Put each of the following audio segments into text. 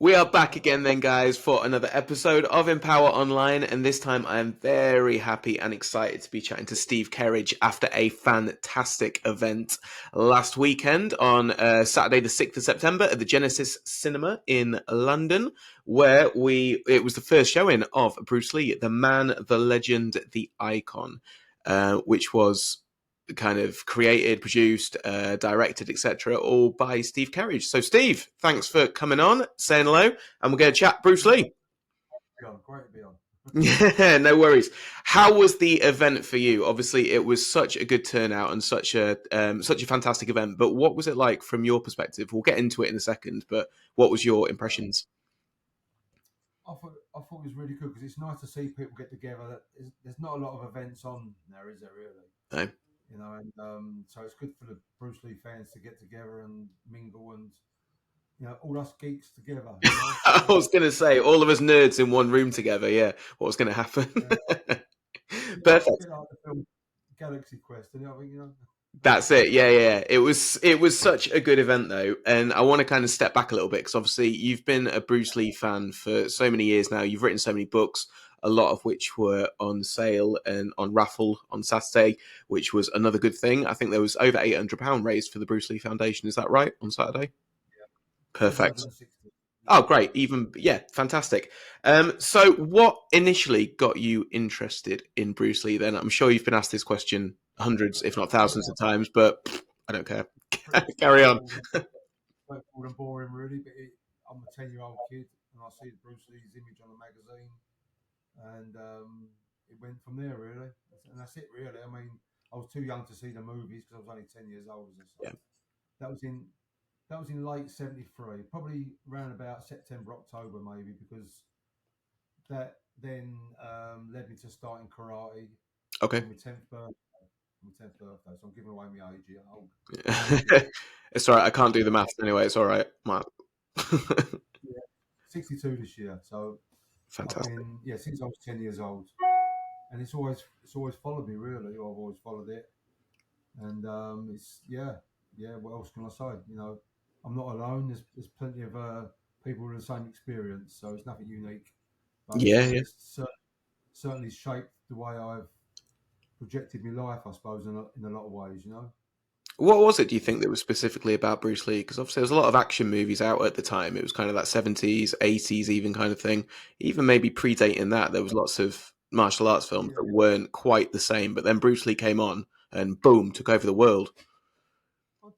We are back again then, guys, for another episode of Empower Online, and this time I am very happy and excited to be chatting to Steve Kerridge after a fantastic event last weekend on Saturday the 6th of September at the Genesis Cinema in London, where it was the first showing of Bruce Lee, the man, the legend, the icon, which was kind of created, produced, directed, etc., all by Steve Kerridge. So, Steve, thanks for coming on, saying hello, and we're going to chat Bruce Lee. Great to be on. Yeah, no worries. How was the event for you? Obviously, it was such a good turnout and such a fantastic event. But what was it like from your perspective? We'll get into it in a second. But what was your impressions? I thought it was really good because it's nice to see people get together. There's not a lot of events on there, is there really? No. You know, and so it's good for the Bruce Lee fans to get together and mingle and all us geeks together. I was going to say all of us nerds in one room together. Yeah, what was going to happen? Perfect. A bit like the film Galaxy Quest, and I think That's it. Yeah. It was such a good event though, and I want to kind of step back a little bit because obviously you've been a Bruce Lee fan for so many years now. You've written so many books, a lot of which were on sale and on raffle on Saturday, which was another good thing. I think there was over £800 raised for the Bruce Lee Foundation. Is that right on Saturday? Yeah. Perfect. 760. Oh, great. Even, yeah, fantastic. So what initially got you interested in BruceLee then? I'm sure you've been asked this question hundreds, if not thousands of times, but I don't care. Carry on. Straightforward and boring, really. But I'm a 10-year-old kid, and I see Bruce Lee's image on a magazine, and it went from there, really. And that's it, really. I mean, I was too young to see the movies because I was only 10 years old, as I say. Yeah. That was in late '73, probably around about September, October, maybe, because that then led me to starting karate. Okay. On my 10th birthday. So I'm giving away my age here. It's all right. I can't do the maths anyway. It's all right. Yeah, 62 this year. So Fantastic. since I was 10 years old, and it's always followed me. Really, I've always followed it, and What else can I say? I'm not alone. There's plenty of people with the same experience, so it's nothing unique. But it's certainly shaped the way I've projected my life, I suppose, in a lot of ways. What was it, do you think, that was specifically about Bruce Lee? Because obviously there was a lot of action movies out at the time. It was kind of that 70s, 80s even kind of thing. Even maybe predating that, there was lots of martial arts films that weren't quite the same. But then Bruce Lee came on and boom, took over the world.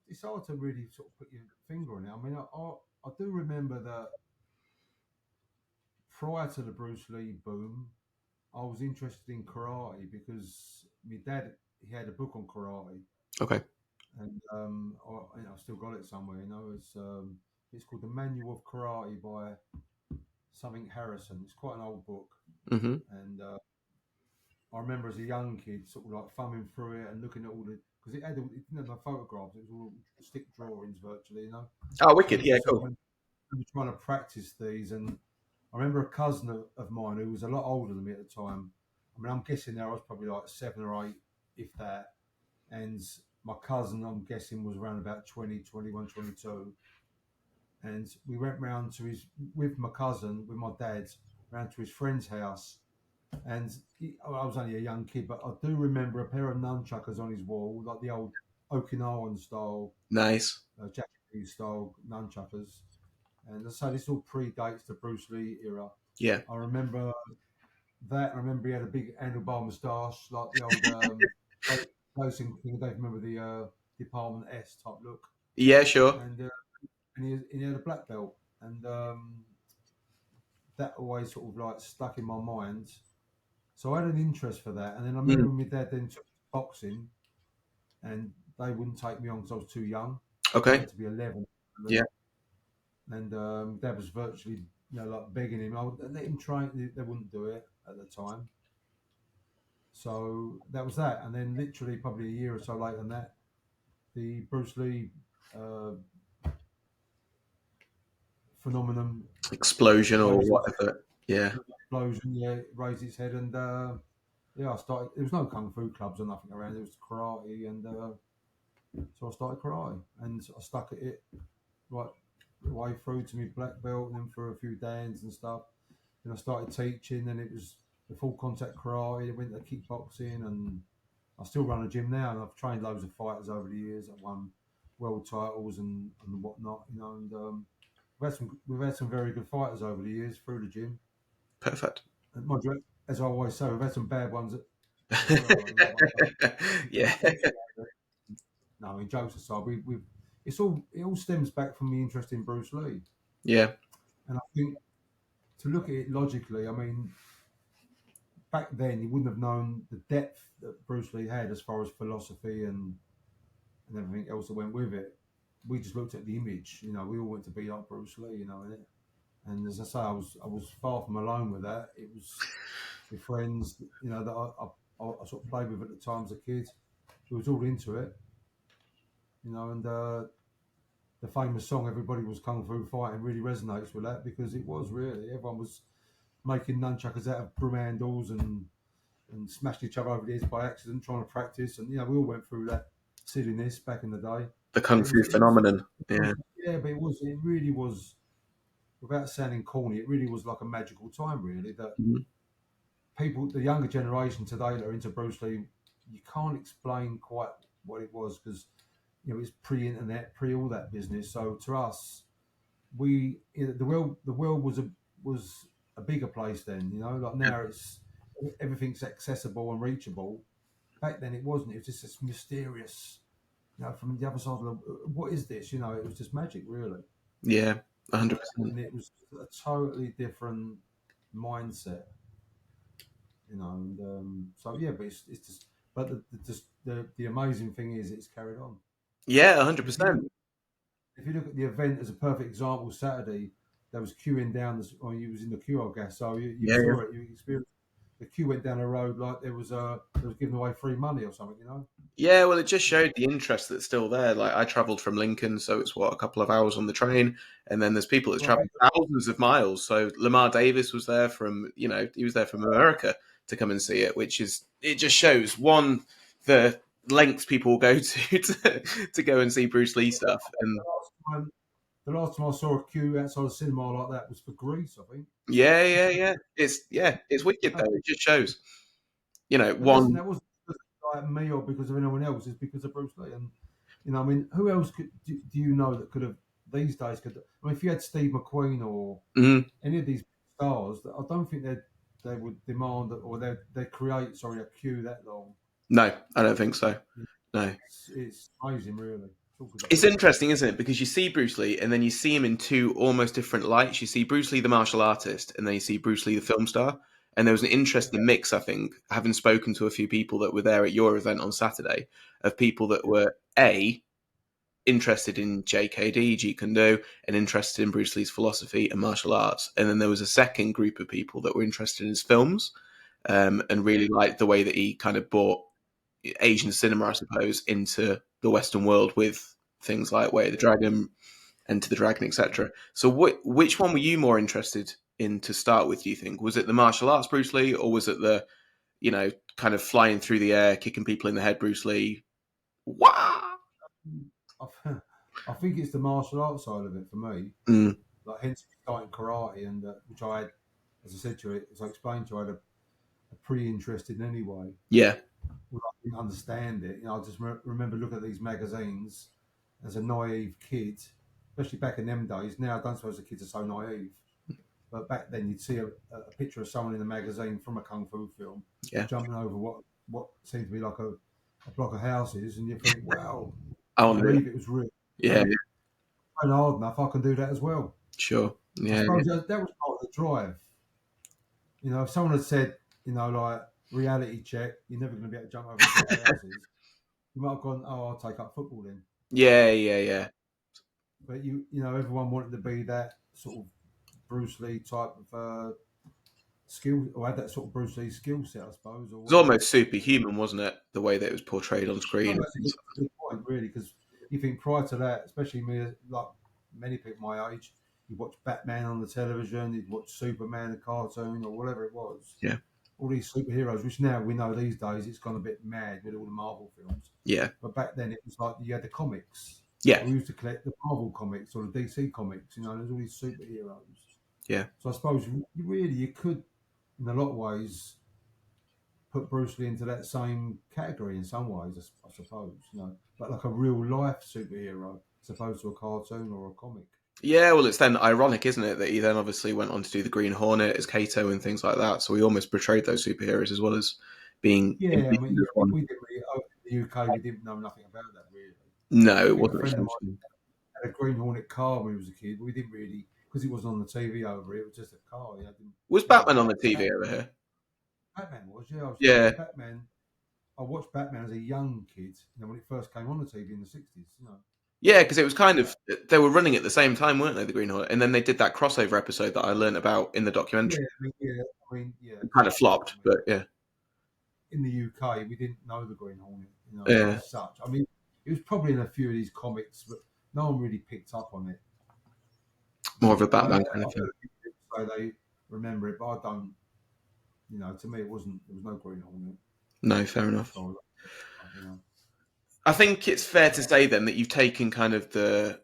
It's hard to really sort of put your finger on it. I mean, I do remember that prior to the Bruce Lee boom, I was interested in karate because my dad, he had a book on karate. Okay. And I've still got it somewhere. It's called The Manual of Karate by something Harrison. It's quite an old book. Mm-hmm. And I remember as a young kid, sort of like thumbing through it and looking at all the, because it didn't have no photographs. It was all stick drawings virtually. Oh, wicked! Yeah, cool. I was trying to practice these, and I remember a cousin of mine who was a lot older than me at the time. I mean, I'm guessing there I was probably like 7 or 8, if that. And my cousin, I'm guessing, was around about 20, 21, 22. And we went round to with my cousin, with my dad, round to his friend's house. And I was only a young kid, but I do remember a pair of nunchuckers on his wall, like the old Okinawan style. Nice. Japanese style nunchuckers. And so this all predates the Bruce Lee era. Yeah. I remember that. I remember he had a big handlebar moustache, like the old those things. I don't remember the Department S type look. Yeah, sure. And he had a black belt, and that always sort of like stuck in my mind. So I had an interest for that, and then I remember my dad then took boxing, and they wouldn't take me on because I was too young. Okay. I had to be 11. Yeah. And Dad was virtually, like begging him. I would let him try. They wouldn't do it at the time. So that was that. And then literally probably a year or so later than that, the Bruce Lee phenomenon. Explosion or whatever. Yeah. Explosion, raised its head. And I started. There was no kung fu clubs or nothing around. It was karate. And so I started karate. And I stuck at it right way through to my black belt, and then through a few dans and stuff. Then I started teaching, and it was the full contact karate. I went to kickboxing, and I still run a gym now, and I've trained loads of fighters over the years. I've won world titles and whatnot, you know. And we've had some very good fighters over the years through the gym. Perfect. And mind you, as I always say, we've had some bad ones as well. You know, Yeah. no, I mean jokes aside, we it all stems back from the interest in Bruce Lee, Yeah. and I think to look at it logically, I mean, back then you wouldn't have known the depth that Bruce Lee had as far as philosophy and everything else that went with it. We just looked at the image, you know. We all went to be like Bruce Lee, you know. And as I say, I was far from alone with that. It was with friends, you know, that I sort of played with at the time as a kid. Who was all into it, you know. And the famous song "Everybody Was Kung Fu Fighting" really resonates with that because it was really everyone was making nunchuckers out of broom handles and smashed each other over the heads by accident trying to practice. And you know, we all went through that silliness back in the day. The But Kung Fu phenomenon. Yeah. yeah, but it really was, without sounding corny, it really was like a magical time, really. That Mhm. people, the younger generation today that are into Bruce Lee, you can't explain quite what it was because you know it's pre-internet, pre all that business. So to us, the world was a bigger place then. You know, like now it's everything's accessible and reachable. Back then it wasn't. It was just this mysterious, you know, from the other side of the. What is this? You know, it was just magic, really. Yeah. You know, 100%. and it was a totally different mindset. You know, and so yeah, but it's just. But the amazing thing is it's carried on. Yeah. And if you look 100%. if you look at the event as a perfect example, Saturday there was queuing down or you was in the queue, I guess. So you Yeah. Yeah. saw it, you experienced the queue went down the road like there was giving away free money or something, you know. Yeah, well, it just showed the interest that's still there. Like, I travelled from Lincoln, so it's what, a couple of hours on the train, and then there's people that's Right. travelled thousands of miles. So Lamar Davis was there from, he was there from America to come and see it, which is it just shows one the lengths people will go to go and see Bruce Lee stuff, and The last time, the last time I saw a queue outside a cinema like that was for Greece, I think. it's wicked though. It just shows, But listen, one. that wasn't because of like me or because of anyone else. It's because of Bruce Lee. And you know, I mean, who else do you know that could have these days could? I mean, if you had Steve McQueen or Mm, any of these stars, I don't think they would demand or they create a queue that long. no, I don't think so. No. It's amazing, really. Talk about It's interest. interesting, isn't it? Because you see Bruce Lee, and then you see him in two almost different lights. You see Bruce Lee, the martial artist, and then you see Bruce Lee, the film star. And there was an interesting mix, I think, having spoken to a few people that were there at your event on Saturday, of people that Yeah, were A, interested in JKD, Jeet Kune Do, and interested in Bruce Lee's philosophy and martial arts. And then there was a second group of people that were interested in his films, and yeah, really liked the way that he kind of brought Asian cinema, I suppose, into the Western world with things like Way of the yeah. Dragon, Enter the Dragon, etc. So, which one were you more interested in to start with? Do you think was it the martial arts Bruce Lee, or was it the kind of flying through the air, kicking people in the head Bruce Lee? Wow. I, I think it's the martial arts side of it for me. Mm, Like hence starting karate, and which I had, as I said to you, as I explained to you, I had a pre-interest in anyway. yeah, Well, I didn't understand it. You know, I just remember looking at these magazines as a naive kid, especially back in them days. Now I don't suppose the kids are so naive, but back then you'd see a picture of someone in a magazine from a kung fu film yeah. jumping over what seemed to be like a block of houses, and you think, wow, I I want to do that. believe it was real. Yeah, And yeah, train hard enough, I can do that as well. sure. I Yeah, yeah. suppose that was part of the drive. You know, if someone had said, you know, like reality check, you're never going to be able to jump over a block of houses, you might have gone, oh, I'll take up football then. Yeah, yeah, yeah. But you know, everyone wanted to be that sort of Bruce Lee type of skill, or had that sort of Bruce Lee skill set, I suppose, or It was whatever. almost superhuman, wasn't it? The way that it was portrayed on No, screen. that's a good point, really, because you think prior to that, especially me, like many people my age, you watch Batman on the television, you'd watch Superman, a cartoon, or whatever it was. Yeah, All these superheroes, which now we know these days it's gone a bit mad with all the Marvel films. yeah, But back then it was like you had the comics. Yeah, We used to collect the Marvel comics or the DC comics, and there's all these superheroes. yeah. So I suppose you could, in a lot of ways, put Bruce Lee into that same category in some ways, I suppose, but like a real life superhero as opposed to a cartoon or a comic. Yeah, well, it's then ironic, isn't it, that he then obviously went on to do the Green Hornet as Kato and things like that. So he almost portrayed those superheroes as well as being Yeah, I mean, envisioned as one. we didn't really, over in the UK, we didn't know nothing about that really. No, I it think a wasn't a friend of huge mine thing. had a Green Hornet car when he was a kid, but we didn't really, because it wasn't on the TV over here, it was just a car. Was Didn't know Batman on about the it. TV over here? Batman was, yeah. Yeah, Batman. I watched Batman as a young kid, when it first came on the TV in the 60s. yeah, because it was kind But of they were running at the same time, weren't they? The Green Hornet, and then they did that crossover episode that I learned about in the yeah, documentary. yeah, It kind of exactly. flopped, but yeah, In the UK, we didn't know the Green Hornet, yeah, as such. I mean, it was probably in a few of these comics, but no one really picked up on it. more of a I Batman kind of I've thing. heard people say they remember it, but I don't. To me, it wasn't. There was no Green Hornet. No, fair enough. So, you know. I think it's fair to say then that you've taken kind of the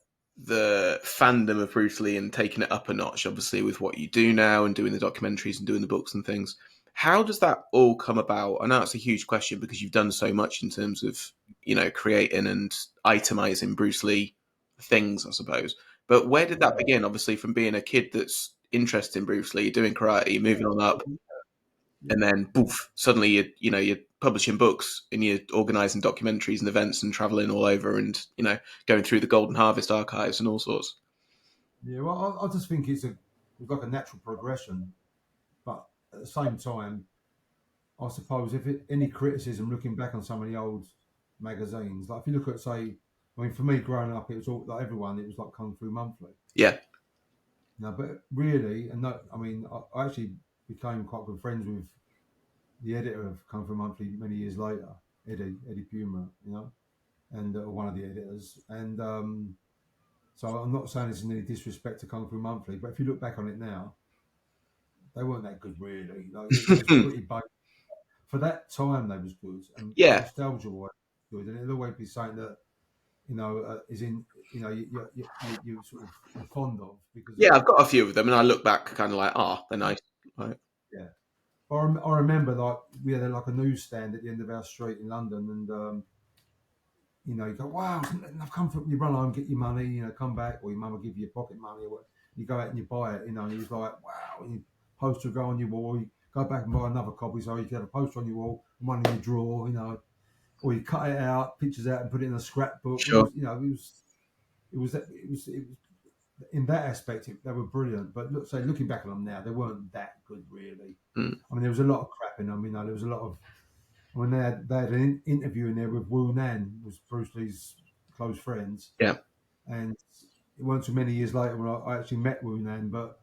fandom of Bruce Lee and taken it up a notch, obviously, with what you do now and doing the documentaries and doing the books and things. How does that all come about? I know it's a huge question because you've done so much in terms of, creating and itemizing Bruce Lee things, I suppose. But where did that Yeah. begin? Obviously, from being a kid that's interested in Bruce Lee, doing karate, moving on up, and Yeah. then poof, suddenly you're publishing books and you're organising documentaries and events and travelling all over and going through the Golden Harvest archives and all sorts. Yeah, well, I just think it was like a natural progression, but at the same time, I suppose any criticism looking back on some of the old magazines, like if you look at, say, I mean, for me growing up, it was all like everyone, it was like Kung Fu Monthly. Yeah, No, but really, and I mean, I actually became quite good friends with the editor of Kung Fu Monthly many years later, Eddie Puma, and one of the editors, and so I'm not saying this in any disrespect to Kung Fu Monthly, but if you look back on it now, they weren't that good really. Like, it was pretty basic. For that time, they was good, and yeah, nostalgia wise, good, and it'll always be something that is in you sort of you're fond of because yeah. of I've got a few of them, and I look back kind of like, they're nice. Right. yeah. I remember like we had like a newsstand at the end of our street in London, and you go, wow, I've come from. You run home, get your money, come back, or your mum will give you your pocket money, or what. You go out and you buy it, and you're like, wow, and you poster go on your wall. You go back and buy another copy, so you can have a poster on your wall, and one in your drawer, or you cut it out, pictures out, and put it in a scrapbook. It Sure. was, it was in that aspect, they were brilliant. But looking back on them now, they weren't that good, really. Mm. I mean, there was a lot of crap in them. There was a lot of when they had an interview in there with Wu Nan, was Bruce Lee's close friends, Yeah. and it wasn't too many years later when I actually met Wu Nan, but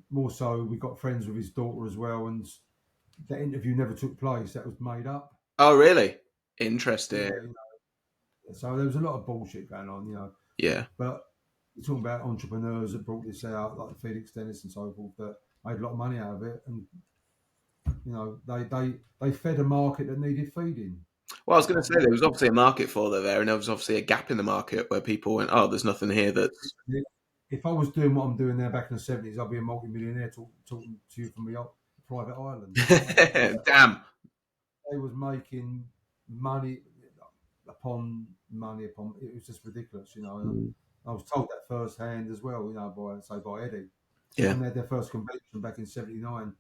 more so we got friends with his daughter as well, and that interview never took place. That was made up. Oh, really? Interesting. Yeah, so there was a lot of bullshit going on, Yeah. But you're talking about entrepreneurs that brought this out, like Felix Dennis and so forth, that made a lot of money out of it, and they fed a market that needed feeding. Well, I was going to say there was obviously a market for that there, and there was obviously a gap in the market where people went, "Oh, there's nothing here that's." If I was doing what I'm doing now back in the 70s, I'd be a multi-millionaire talking to you from the private island. Damn. They was making money upon money upon. It was just ridiculous, And I was told that firsthand as well, by Eddie. Yeah. When they had their first convention back in '79,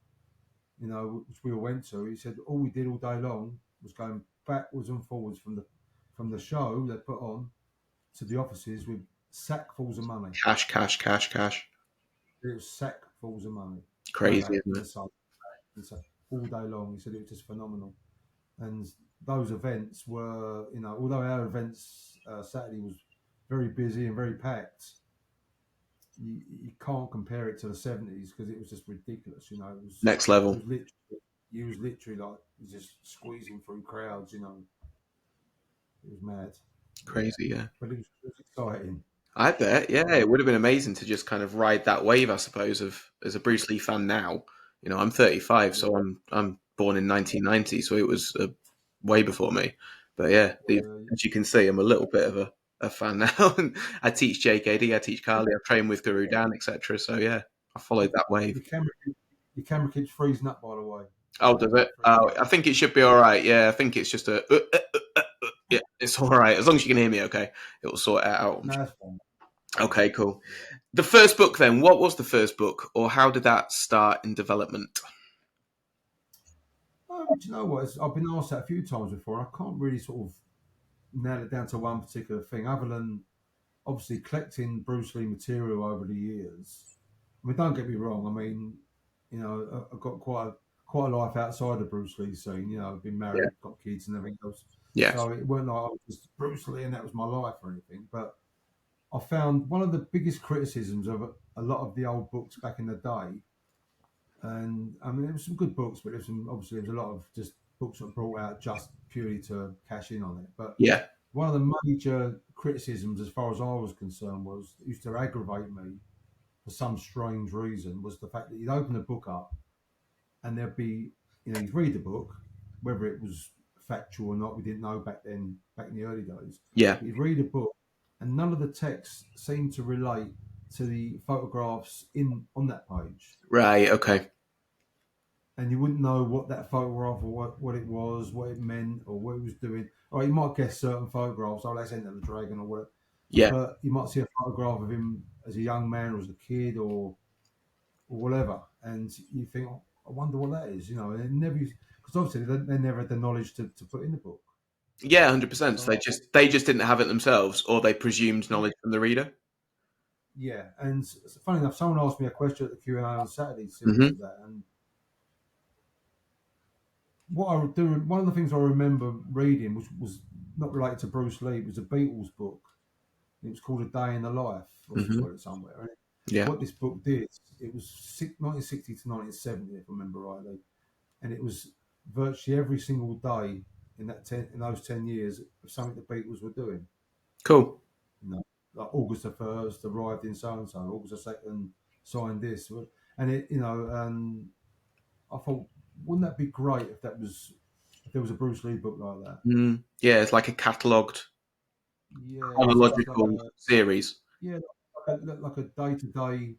which we all went to, he said all we did all day long was going backwards and forwards from the show they put on to the offices with sackfuls of money. Cash, cash, cash, cash. It was sackfuls of money. Crazy, isn't it? All day long. He said it was just phenomenal. And those events were, although our events Saturday was very busy and very packed, you can't compare it to the 70s because it was just ridiculous. It was Next level. You was literally like just squeezing through crowds. It was mad. Crazy, yeah. But it was exciting. I bet, yeah, it would have been amazing to just kind of ride that wave, I suppose, of as a Bruce Lee fan now. I'm 35, so I'm born in 1990, so it was way before me. But yeah, as you can see, I'm a little bit of a a fan now. I teach JKD, I teach Carly, I train with Guru Yeah. Dan, etc. So yeah, I followed that wave. Your camera, your camera keeps freezing up, by the way. Oh, does it? Oh, Freezing. I think it should be all right. Yeah, I think it's just a. Yeah, it's all right as long as you can hear me. Okay, it will sort it out. No, that's fine. Okay, cool. Yeah. The first book, then. What was the first book, or how did that start in development? Do you know what? I've been asked that a few times before, and I can't really sort of nail it down to one particular thing, other than obviously collecting Bruce Lee material over the years. I mean, don't get me wrong. I mean, I've got quite a life outside of Bruce Lee scene. I've been Yeah. married, got kids, and everything else. Yes. So it weren't like I was just Bruce Lee and that was my life or anything. But I found one of the biggest criticisms of a lot of the old books back in the day, and I mean, there were some good books, but obviously there was a lot of just books that were brought out just purely to cash in on it. But Yeah. one of the major criticisms, as far as I was concerned, used to aggravate me for some strange reason, was the fact that you'd open a book up and there'd be, you'd read the book, whether it was factual or not, we didn't know back then, back in the early days. Yeah. But you'd read a book, and none of the text seemed to relate to the photographs in on that page, Right. Okay. and you wouldn't know what that photograph or what it was, what it meant, or what it was doing. Or you might guess certain photographs, oh, that's Enter the Dragon or what, Yeah. but you might see a photograph of him as a young man or as a kid or whatever, and you think, oh, I wonder what that is, and it never, because obviously they never had the knowledge to put in the book. Yeah. 100%. So They just didn't have it themselves, or they presumed yeah, knowledge from the reader. yeah, and funny enough, someone asked me a question at the Q and A on Saturday similar Hmm. to that, and what I would do, one of the things I remember reading was not related to Bruce Lee. It was a Beatles book. It was called A Day in the Life. I've still Hmm. got it somewhere. And Yeah. what this book did, it was 1960 to 1970, if I remember rightly, and it was virtually every single day in those 10 years of something the Beatles were doing. Cool. You know, like August the 1st arrived in so and so, August the 2nd signed this, and I thought, wouldn't that be great if there was a Bruce Lee book like that? Yeah. It's like a catalogued Yeah, so it's like chronological series. yeah, like a day to day,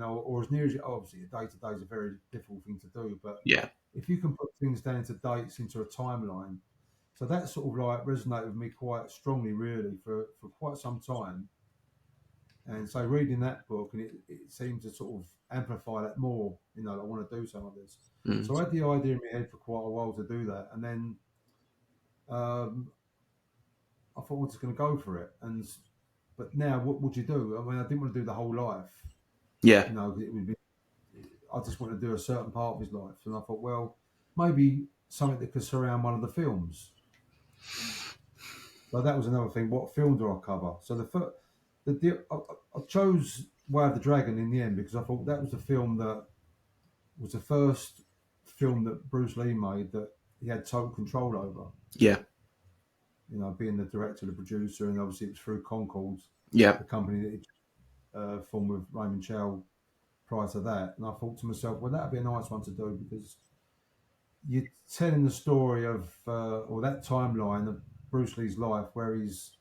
or as near as obviously a day to day is a very difficult thing to do, but Yeah. if you can put things down into dates into a timeline, so that sort of like resonated with me quite strongly, really, for quite some time. And so reading that book, and it seemed to sort of amplify that more. I want to do some of this. Mm. So I had the idea in my head for quite a while to do that, and then um, I thought we're just going to go for it. But now, what would you do? I mean, I didn't want to do the whole life. Yeah. It would be. I just want to do a certain part of his life, and I thought, well, maybe something that could surround one of the films. So that was another thing. What film do I cover? So I chose Way of the Dragon in the end because I thought that was the film that was the first film that Bruce Lee made that he had total control over. Yeah. Being the director, the producer, and obviously it was through Concord, Yeah. the company that he formed with Raymond Chow prior to that. And I thought to myself, well, that'd be a nice one to do because you're telling the story of or that timeline of Bruce Lee's life where he's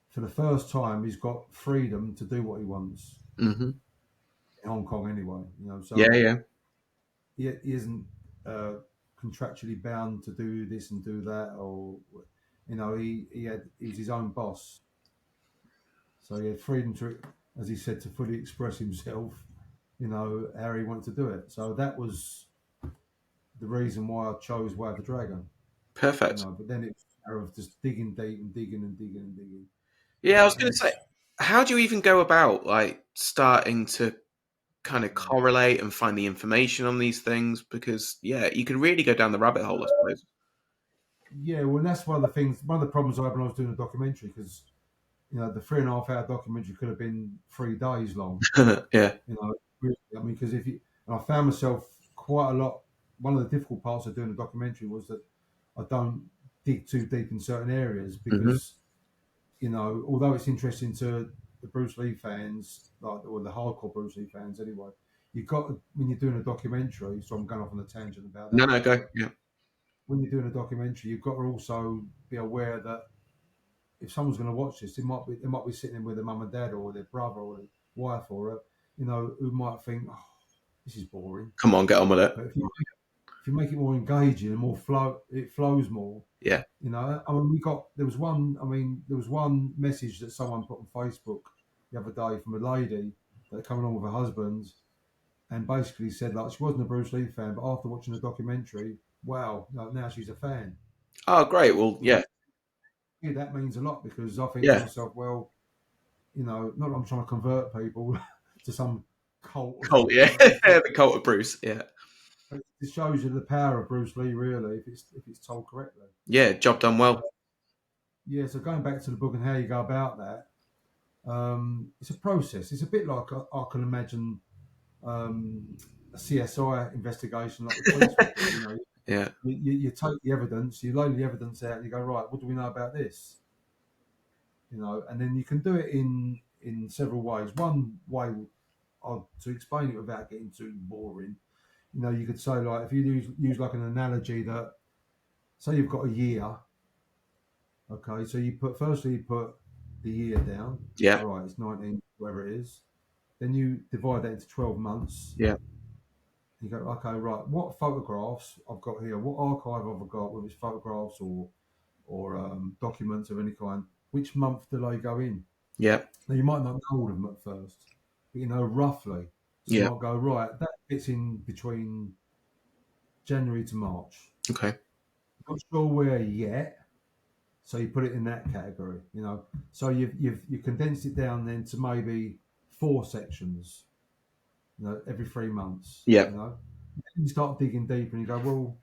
for the first time he's got freedom to do what he wants Hmm. in Hong Kong anyway. Yeah. So Yeah. he isn't uh, contractually bound to do this and do that, or he was his own boss, so he had freedom to, as he said, to fully express himself. How he wanted to do it. So that was the reason why I chose Way of the Dragon. Perfect. But then it's a matter of just digging deep and digging and digging and digging. Yeah, I was going And to say, how do you even go about like starting to kind of uh, correlate and find the information on these things? Because yeah, you can really go down the rabbit hole, I suppose. yeah, well, that's one of the things. One of the problems I had when I was doing a documentary because the 3.5 hour documentary could have been 3 days long. Yeah. Really, I mean, because and I found myself quite a lot. One of the difficult parts of doing a documentary was that I don't dig too deep in certain areas Hmm. because although it's interesting to the Bruce Lee fans, or the hardcore Bruce Lee fans anyway, you've got when you're doing a documentary. So I'm going off on a tangent about No, that no, now, go. but Yeah. when you're doing a documentary, you've got to also be aware that if someone's going to watch this, they might be sitting in with their mum and dad or their brother or their wife or who might think, oh, this is boring. Come on, get on with it. But if you make it more engaging and more flow, it flows more. Yeah. I mean, there was one message that someone put on Facebook the other day from a lady that came along with her husband and basically said like she wasn't a Bruce Lee fan, but after watching the documentary, wow, now she's a fan. Oh, great. Well, And yeah. yeah, that means a lot because I think to Yeah. myself, well, not that I'm trying to convert people to some cult or Cult, something, yeah. but The cult of Bruce, yeah. it shows you the power of Bruce Lee, really, if it's told correctly. Yeah, job done well. Yeah, so going back to the book and how you go about that, it's a process. It's a bit like I can imagine a CSI investigation, like the police would do. Yeah. You take the evidence, you lay the evidence out, and you go, right, what do we know about this? And then you can do it in several ways. One way, to explain it without getting too boring, you could say like if you use like an analogy that say you've got a year, okay, so you put the year down, you Yeah. go right, it's 19, whatever it is, then you divide that into 12 months. Yeah. You go, okay, right, what photographs I've got here, what archive have I got, whether it's photographs or documents of any kind, which month do they go in? Yeah. Now, you might not know all of them at first, but roughly. So you Yeah. might go, right, that fits in between January to March. Okay. Not sure where yet, so you put it in that category, So you condensed it down then to maybe 4 sections, every 3 months, Yeah. You start digging deeper and you go, well,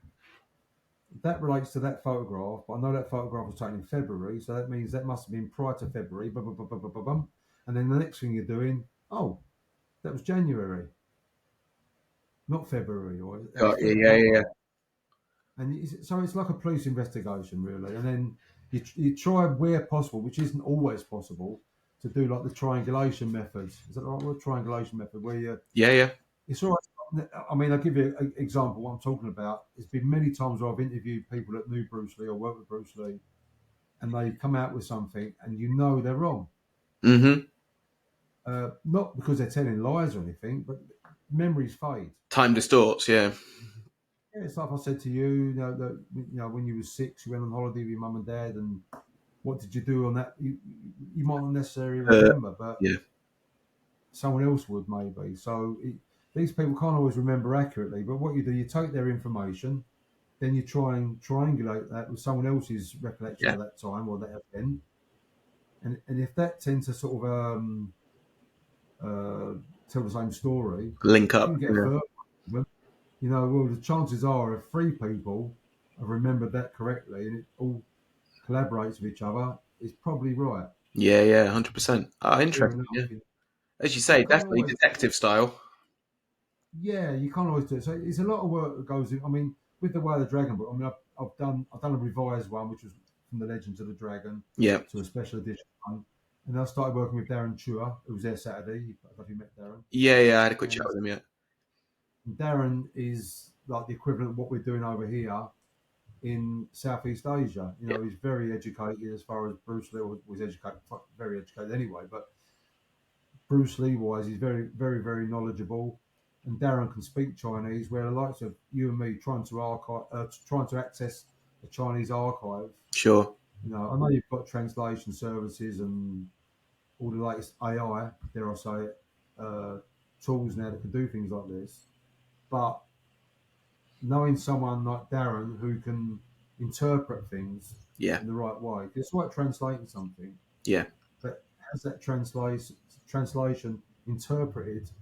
that relates to that photograph, but I know that photograph was taken in February, so that means that must have been prior to February, blah, blah, blah, blah, blah, blah, blah. And then the next thing you're doing, oh, that was January, not February, or that was Got you. Yeah. Yeah. March. And so it's like a police investigation, really. And then you try where possible, which isn't always possible, to do like the triangulation methods. Is that the right word? Triangulation method, where you Yeah. Yeah. it's all right. I mean, I'll give you an example. What I'm talking about. It's been many times where I've interviewed people that knew Bruce Lee or worked with Bruce Lee, and they come out with something, and they're wrong. Mm-hmm. Not because they're telling lies or anything, but memories fade. Time distorts. Yeah. Yeah, it's like I said to you, when you were 6, you went on holiday with your mum and dad, and what did you do on that? You might not necessarily remember, but Yeah. someone else would maybe. So these people can't always remember accurately. But what you do, you take their information, then you try and triangulate that with someone else's recollection Yeah. of that time or that event, and if that tends to sort of tell the same story, Link you up. can get Yeah. further. Well, the chances are if 3 people have remembered that correctly and it all collaborates with each other, it's probably right. Yeah. Yeah. 100%. Ah, Fair interesting. enough. Yeah. As you You say, can't definitely always, detective style. yeah, you can't always do it. So it's a lot of work that goes in. I mean, with the Way of the Dragon book, I mean, I've done a revised one, which was from the Legends of the Dragon Yeah. to a special edition one, and I started working with Darren Chua, who was there Saturday. I don't know if you met Darren, Yeah. Yeah. I had a quick chat and with him. Yeah. Darren is like the equivalent of what we're doing over here in Southeast Asia. Yeah. He's very educated as far as Bruce Lee was educated, very educated anyway. But Bruce Lee wise, he's very, very, very knowledgeable. And Darren can speak Chinese, where the likes of you and me trying to access the Chinese archive. Sure. I know you've got translation services and all the latest AI, dare I say it, tools now that can do things like this. But knowing someone like Darren who can interpret things Yeah. in the right way, it's like translating something, Yeah. but has that translation interpreted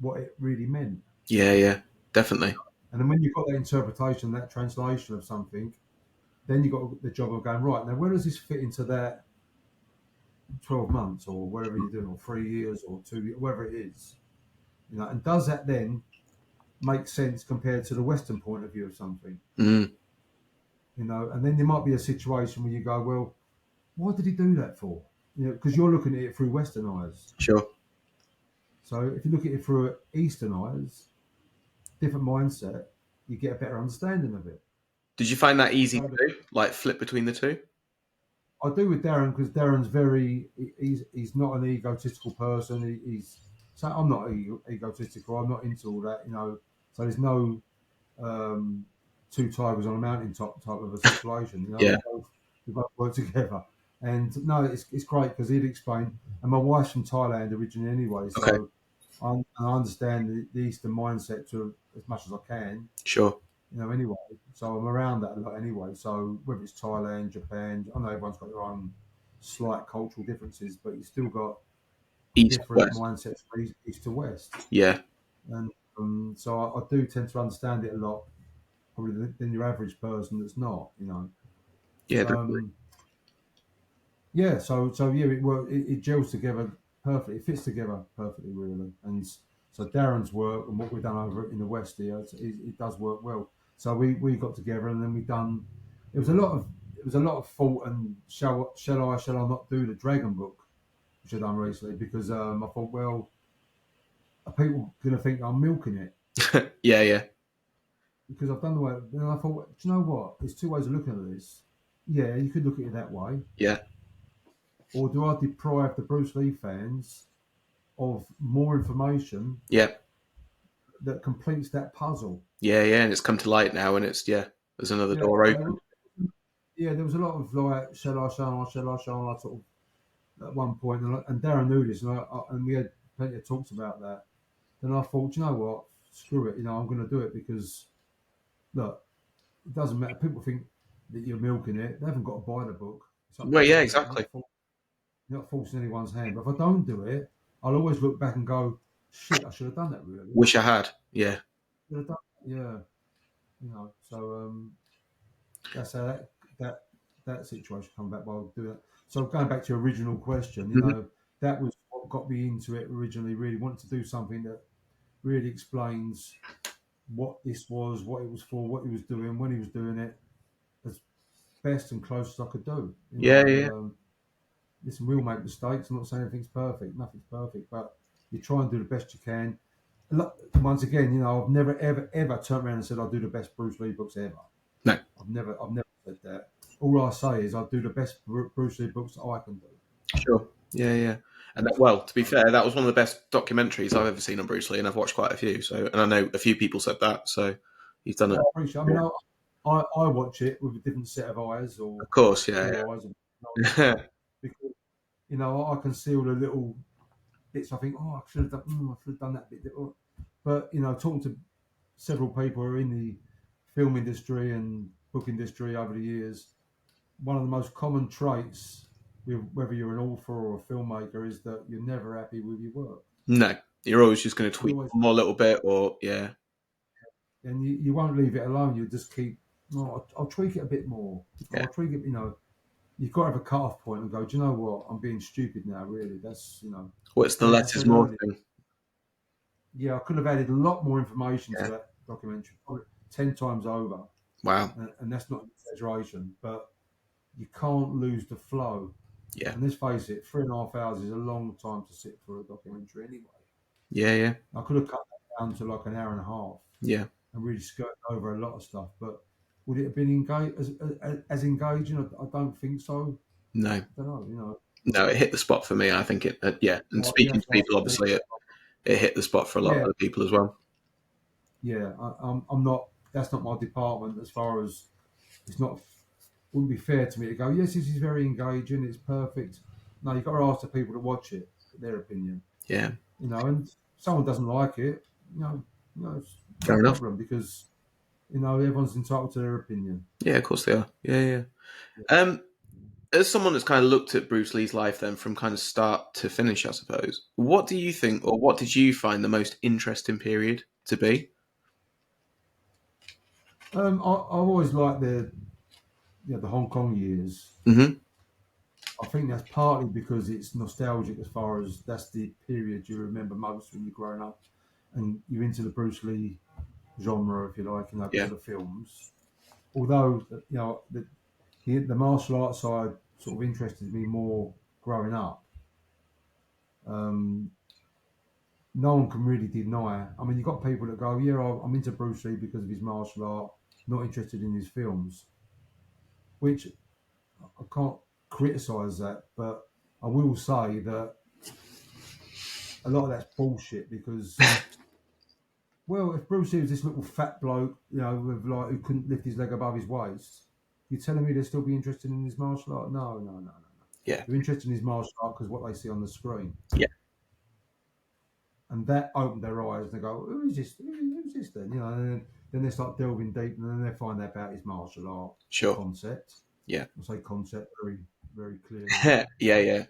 what it really meant? Yeah. Yeah. Definitely. And then when you've got that interpretation, that translation of something, then you've got the job of going, right, now where does this fit into that 12 months or whatever you're doing, or 3 years or 2 years, whatever it is? And does that then make sense compared to the Western point of view of something? Mm. And then there might be a situation where you go, well, why did he do that for? Because you're looking at it through Western eyes. Sure. So if you look at it through Eastern eyes, different mindset, you get a better understanding of it. Did you find that easy So to do? Like flip between the two? I do with Darren because Darren's he's not an egotistical person. He's so I'm not egotistical. I'm not into all that, you know. So there's no um, two tigers on a mountaintop type of a situation. You know, Yeah. we both work together, and no, it's great because he'd explain. And my wife's from Thailand originally, anyway, Okay. so I understand the Eastern mindset to as much as I can. Sure. You know, anyway, so I'm around that a lot anyway. So whether it's Thailand, Japan, I know everyone's got their own slight cultural differences, but you still got East, different west. mindsets from east to west, Yeah. and so I do tend to understand it a lot probably than your average person that's not, you know. Yeah. Definitely. Um, yeah, so yeah, it gels together perfectly. It fits together perfectly, really. And so Darren's work and what we've done over in the West here, it does work well. So we got together and then we done. It was a lot of thought and shall I not do the Dragon book, which I done recently because I thought, well, are people going to think I'm milking it Yeah. Yeah. because I've done the way. And I thought, do you know what? There's two ways of looking at this. Yeah, you could look at it that way, Yeah. or do I deprive the Bruce Lee fans of more information Yeah. that completes that puzzle? Yeah. Yeah. And it's come to light now, and there's another Yeah, door open. so there was a lot of like, shall I, sort of at one point, and Darren knew this, and we had plenty of talks about that. Then I thought, you know what, screw it, you know, I'm going to do it because look, it doesn't matter. People think that you're milking it; they haven't got to buy the book. It's up to Well, yeah, them. exactly. You're not forcing anyone's hand. But if I don't do it, I'll always look back and go, shit, I should have done that. Really, Wish I had. Yeah. should have done. Yeah, you know. So that's how that that situation come back while doing it. So going back to your original question, you Mhm. know, that was what got me into it originally. Really wanted to do something that really explains what this was, what it was for, what he was doing, when he was doing it, as best and close as I could do. You know, Yeah. and Yeah. listen, we all make mistakes. I'm not saying everything's perfect. Nothing's perfect, but you try and do the best you can. Once again, you know, I've never ever turned around and said I'll do the best Bruce Lee books ever. No. I've never said that. All I say is I'll do the best Bruce Lee books that I can do. Sure. Yeah. Yeah. And That's well, to be so, fair, that was one of the best documentaries I've ever seen on Bruce Lee, and I've watched quite a few. So, and I know a few people said that. So, he's done yeah, it. I appreciate. I mean, I watch it with a different set of eyes or Of course. Yeah. two eyes, Yeah. because you know I can see all the little bits. I think, oh, I should have done. I should have done that bit. But you know, talking to several people who are in the film industry and book industry over the years, one of the most common traits, whether you're an author or a filmmaker, is that you're never happy with your work. No, you're always just going to You tweak always, one more little bit, or yeah. and you won't leave it alone. You just keep, oh, I'll tweak it a bit more. Yeah. I'll tweak it. You know, you've got to have a cut-off point and go. Do you know what? I'm being stupid now. Really, that's you know. What's the Like I less is said more earlier, thing? yeah, I could have added a lot more information to Yeah. that documentary, probably 10 times over, Wow. and that's not an exaggeration. But you can't lose the flow. Yeah. And let's face it, 3.5 hours is a long time to sit for a documentary anyway. Yeah. Yeah. I could have cut that down to like an hour and a half Yeah. and really skirted over a lot of stuff. But would it have been as engaging? I don't think so. No. I don't know. You know, No, it hit the spot for me. I think it. Yeah. And you speaking have to to ask people, me. obviously, it hit the spot for a lot of Yeah, other people as well. yeah. I'm not. That's not my department. As far as it's not. Wouldn't be fair to me to go. Yes, this is very engaging. It's perfect. No, you've got to ask the people to watch it, their opinion. Yeah. You know, and if someone doesn't like it, it's no Fair enough. problem because you know everyone's entitled to their opinion. Yeah. Of course they are. Yeah. Yeah. Um. As someone that's kind of looked at Bruce Lee's life then from kind of start to finish, I suppose, what do you think, or what did you find the most interesting period to be? I've always liked the Hong Kong years. Hmm. I think that's partly because it's nostalgic as far as that's the period you remember most when you're growing up and you're into the Bruce Lee genre, if you like, you know, because Yeah. of the films. Although you know the martial arts side sort of interested me more growing up. Um, no one can really deny. I mean, you've got people that go, "Yeah, I'm into Bruce Lee because of his martial art, not interested in his films," which I can't. criticise that, but I will say that a lot of that's bullshit because, well, if Bruce Lee was this little fat bloke, with like who couldn't lift his leg above his waist, you're telling me they'd still be interested in his martial art? No, no, no, no. Yeah. They're interested in his martial art because what they see on the screen. Yeah. And that opened their eyes and they go, who's this? Who's this then? And then they start delving deep and then they find out about his martial art Sure. concept. Yeah. I say concept very, very clearly. Yeah.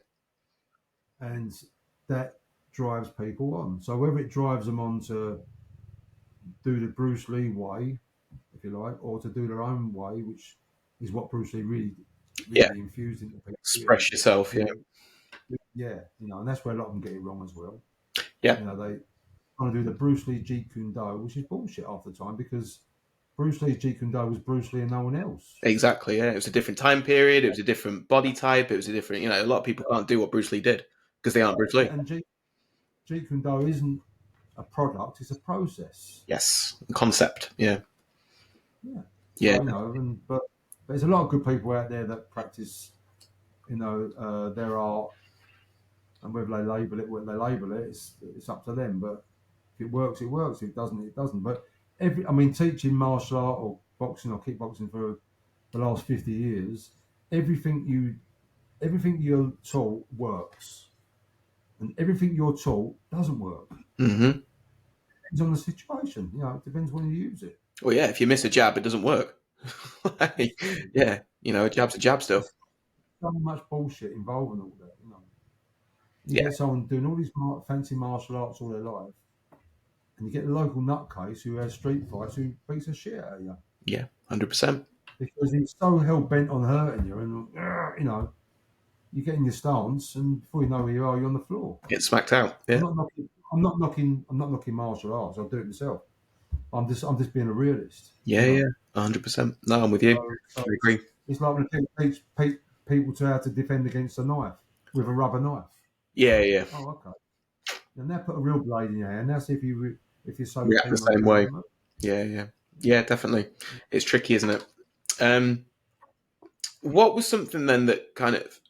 And that drives people on. So whether it drives them on to do the Bruce Lee way, if you like, or to do their own way, which is what Bruce Lee really Yeah. infused into people. Express yourself. Yeah. Yeah, and that's where a lot of them get it wrong as well. Yeah. They want to do the Bruce Lee Jeet Kune Do, which is bullshit half the time because Bruce Lee's Jeet Kune Do was Bruce Lee and no one else. Exactly. Yeah. It was a different time period. It was a different body type. It was a different. A lot of people can't do what Bruce Lee did because they aren't Bruce Lee. And Jeet Kune Do isn't a product; it's a process. Yes. Concept. Yeah. Yeah. Yeah. So, but there's a lot of good people out there that practice, their art, and whether they label it what they label it, it's up to them. But if it works, it works. If it doesn't, it doesn't. But teaching martial art or boxing or kickboxing for the last 50 years, everything you're taught works, and everything you're taught doesn't work. Mm-hmm. Depends on the situation. It depends when you use it. Well, yeah. If you miss a jab, it doesn't work. Yeah. A jab's a jab still. So much bullshit involved in all that. You Yeah. get someone doing all these fancy martial arts all their life, and you get the local nutcase who has street fights who beats the shit out of you. Yeah. 100%. Because he's so hell bent on hurting you, and you get in your stance, and before you know where you are, you're on the floor. Get smacked out. Yeah. I'm not knocking martial arts. I'll do it myself. I'm just being a realist. Yeah. 100%. No, I'm with you. So I agree. it's like when people teach people to how to defend against a knife with a rubber knife. Yeah. Oh, okay. And now put a real blade in your hand. Now see if you're so React keen the same on way. doing it. Yeah, definitely. It's tricky, isn't it? What was something then that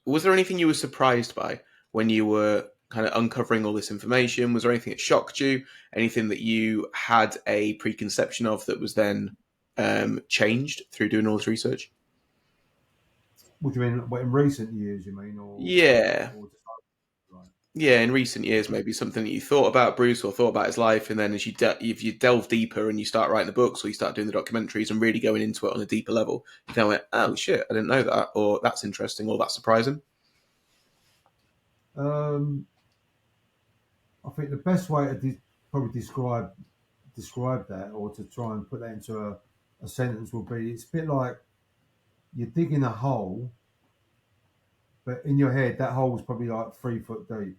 was there anything you were surprised by when you were kind of uncovering all this information? Was there anything that shocked you? Anything that you had a preconception of that was then changed through doing all this research? What do you mean? What, in recent years, you mean? Yeah. Or just like, Yeah, in recent years, maybe something that you thought about Bruce or thought about his life, and then as if you delve deeper and you start writing the books or you start doing the documentaries and really going into it on a deeper level, you kind of went, oh shit, I didn't know that, or that's interesting, or that's surprising. I think the best way to probably describe that, or to try and put that into a sentence, would be it's a bit like you're digging a hole, but in your head that hole is probably like 3 foot deep,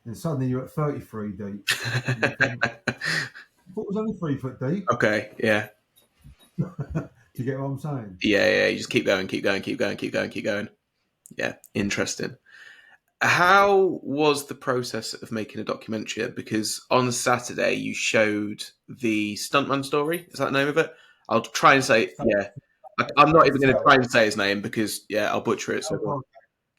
and suddenly you're at 33 deep. And you think, I thought it was only 3 foot deep. Okay, yeah. Do you get what I'm saying? Yeah. You just keep going. Yeah, interesting. How was the process of making a documentary? Because on Saturday you showed the Stuntman story. Is that the name of it? I'll try and say, yeah. I'm not even going to try and say his name because, yeah, I'll butcher it. So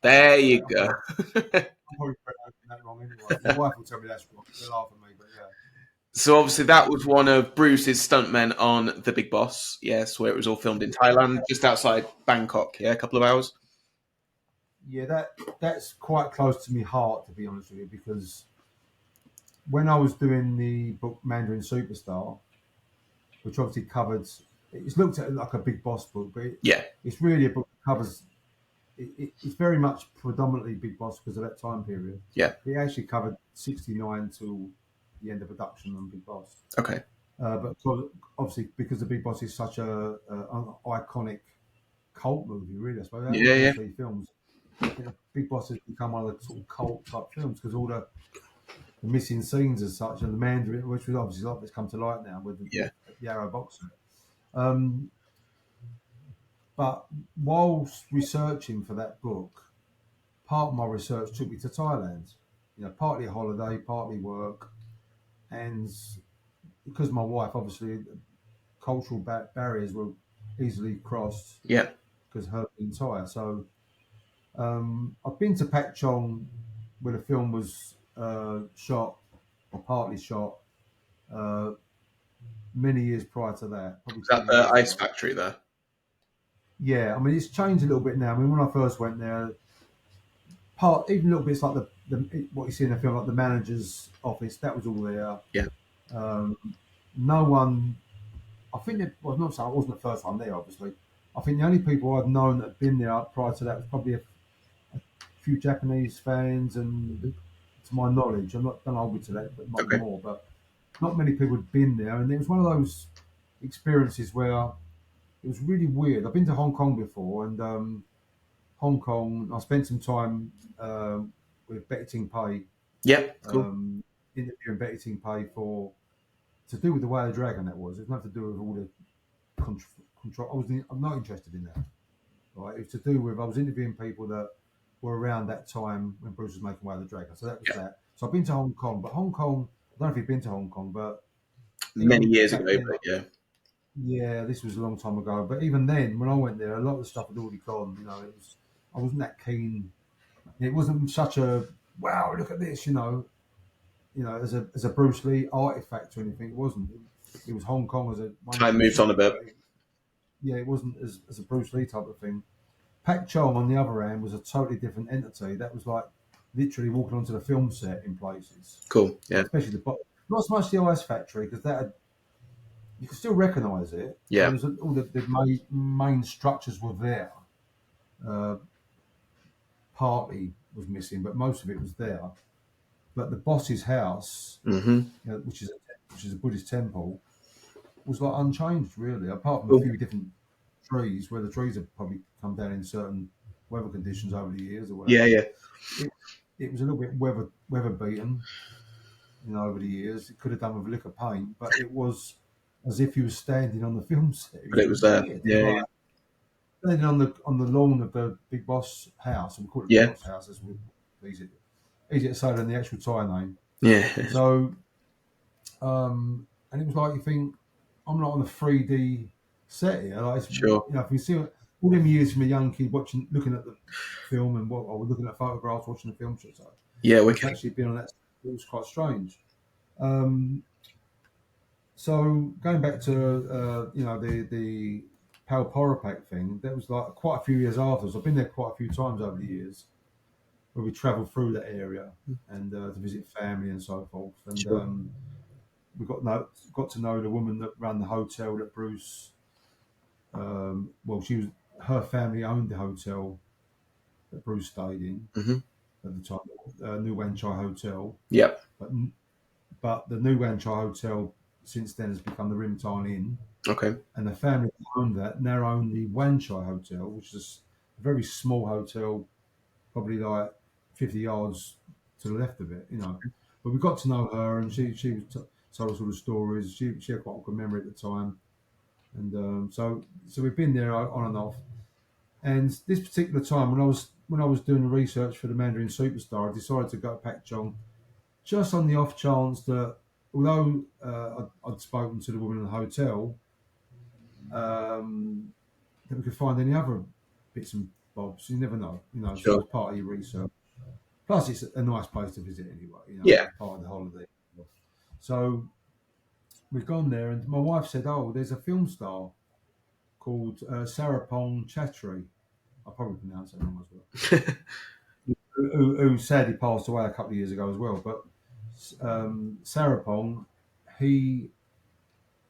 there you go. I'm probably pronouncing that wrong anyway. My wife will tell me that's wrong. She'll laugh at me, but yeah. So obviously that was one of Bruce's stuntmen on The Big Boss. Yes, where it was all filmed in Thailand, just outside Bangkok. Yeah, a couple of hours. Yeah, that's quite close to my heart, to be honest with you, because when I was doing the book Mandarin Superstar, which obviously it's looked at like a Big Boss book, but it's really a book that covers. It's very much predominantly Big Boss because of that time period. Yeah, it actually covered '69 till the end of production on Big Boss. Okay, but obviously because the Big Boss is such an iconic cult movie, really, I suppose. Yeah. Films. Big Boss has become one of the sort of cult type films because all the missing scenes as such, and the Mandarin, which was obviously a lot that's come to light now with the Yarrow boxer. But whilst researching for that book, part of my research took me to Thailand. Partly a holiday, partly work, and because my wife, obviously, cultural barriers were easily crossed. Yeah. because her being Thai. So I've been to Pak Chong where the film was shot or partly shot uh, many years prior to that, probably Is that 20 the years ice ago. factory there? Yeah, I mean it's changed a little bit now. I mean when I first went there, even little bits like the what you see in the film, like the manager's office, that was all there. Yeah. Um, no one, I think it was not saying I wasn't the first time there, obviously. I think the only people I'd known that had been there prior to that was probably a few Japanese fans, and Mhm. to my knowledge, I'm not don't hold me to that, but might be Okay. more. But not many people had been there, and it was one of those experiences where it was really weird. I've been to Hong Kong before, and Hong Kong, I spent some time with Betty Ting Pei, Yep. Cool. um, interviewing Betty Ting Pei for to do with the Way of the Dragon. That was it's nothing to do with all the control. I'm not interested in that. Right, it's to do with I was interviewing people that were around that time when Bruce was making Way of the Dragon. So that was Yeah. that. So I've been to Hong Kong, but Hong Kong, I don't know if you've been to Hong Kong, but Many even years back ago, then, but yeah. yeah, this was a long time ago. But even then, when I went there, a lot of the stuff had already gone. I wasn't that keen. It wasn't such a wow. Look at this, as a Bruce Lee artifact or anything. It wasn't. It was Hong Kong as a Time wonderful moves on a city, bit. but yeah, it wasn't as a Bruce Lee type of thing. Pak Chong, on the other hand, was a totally different entity. That was like literally walking onto the film set in places, Cool. Yeah. especially not so much the ice factory because you could still recognise it. Yeah. There was all the main structures were there. Uh, Partly was missing, but most of it was there. But the boss's house, Mm-hmm. which is a Buddhist temple, was like unchanged really, apart from a Cool. few different trees where the trees have probably come down in certain weather conditions over the years or Yeah. whatever. Yeah. It, it was a little bit weather beaten, over the years. It could have done with a lick of paint, but it was as if you were standing on the film set. But it It was was there. weird. It was Yeah. Yeah. like standing on the lawn of the Big Boss house, and we call it Big Yeah. Boss house as we easier to say than the actual Thai name. Yeah. So, and it was like you think I'm not on a 3D set here. Like Sure. if you see all them years from a young kid looking at the film and what I was looking at photographs, watching the film shots, Yeah. and to Wicked. actually be on that, it was quite strange. Um, so going back to the Pal Poropak thing, that was like quite a few years afterwards. I've been there quite a few times over the years, where we travelled through that area and to visit family and so forth. And Sure. we got to know the woman that ran the hotel that Bruce. She was her family owned the hotel that Bruce stayed in Mm-hmm. at the time, New Wan Chai Hotel. Yep. But the New Wan Chai Hotel since then has become the Rimtown Inn, Okay. and the family that owned that now own the Wan Chai Hotel, which is a very small hotel, probably like 50 yards to the left of it. But we got to know her, and she told us all the stories. She had quite a good memory at the time, and so we've been there on and off. And this particular time, when I was doing the research for the Mandarin Superstar, I decided to go to Pak Chong just on the off chance that, although I'd spoken to the woman in the hotel, that we could find any other bits and bobs. You never know. So Sure. it's part of your research. Plus, it's a nice place to visit anyway. Yeah. Part of the holiday. So we've gone there, and my wife said, "Oh, there's a film star called Sarapong Chatri." I probably pronounced that wrong as well. Who sadly passed away a couple of years ago as well. But Sarapong, he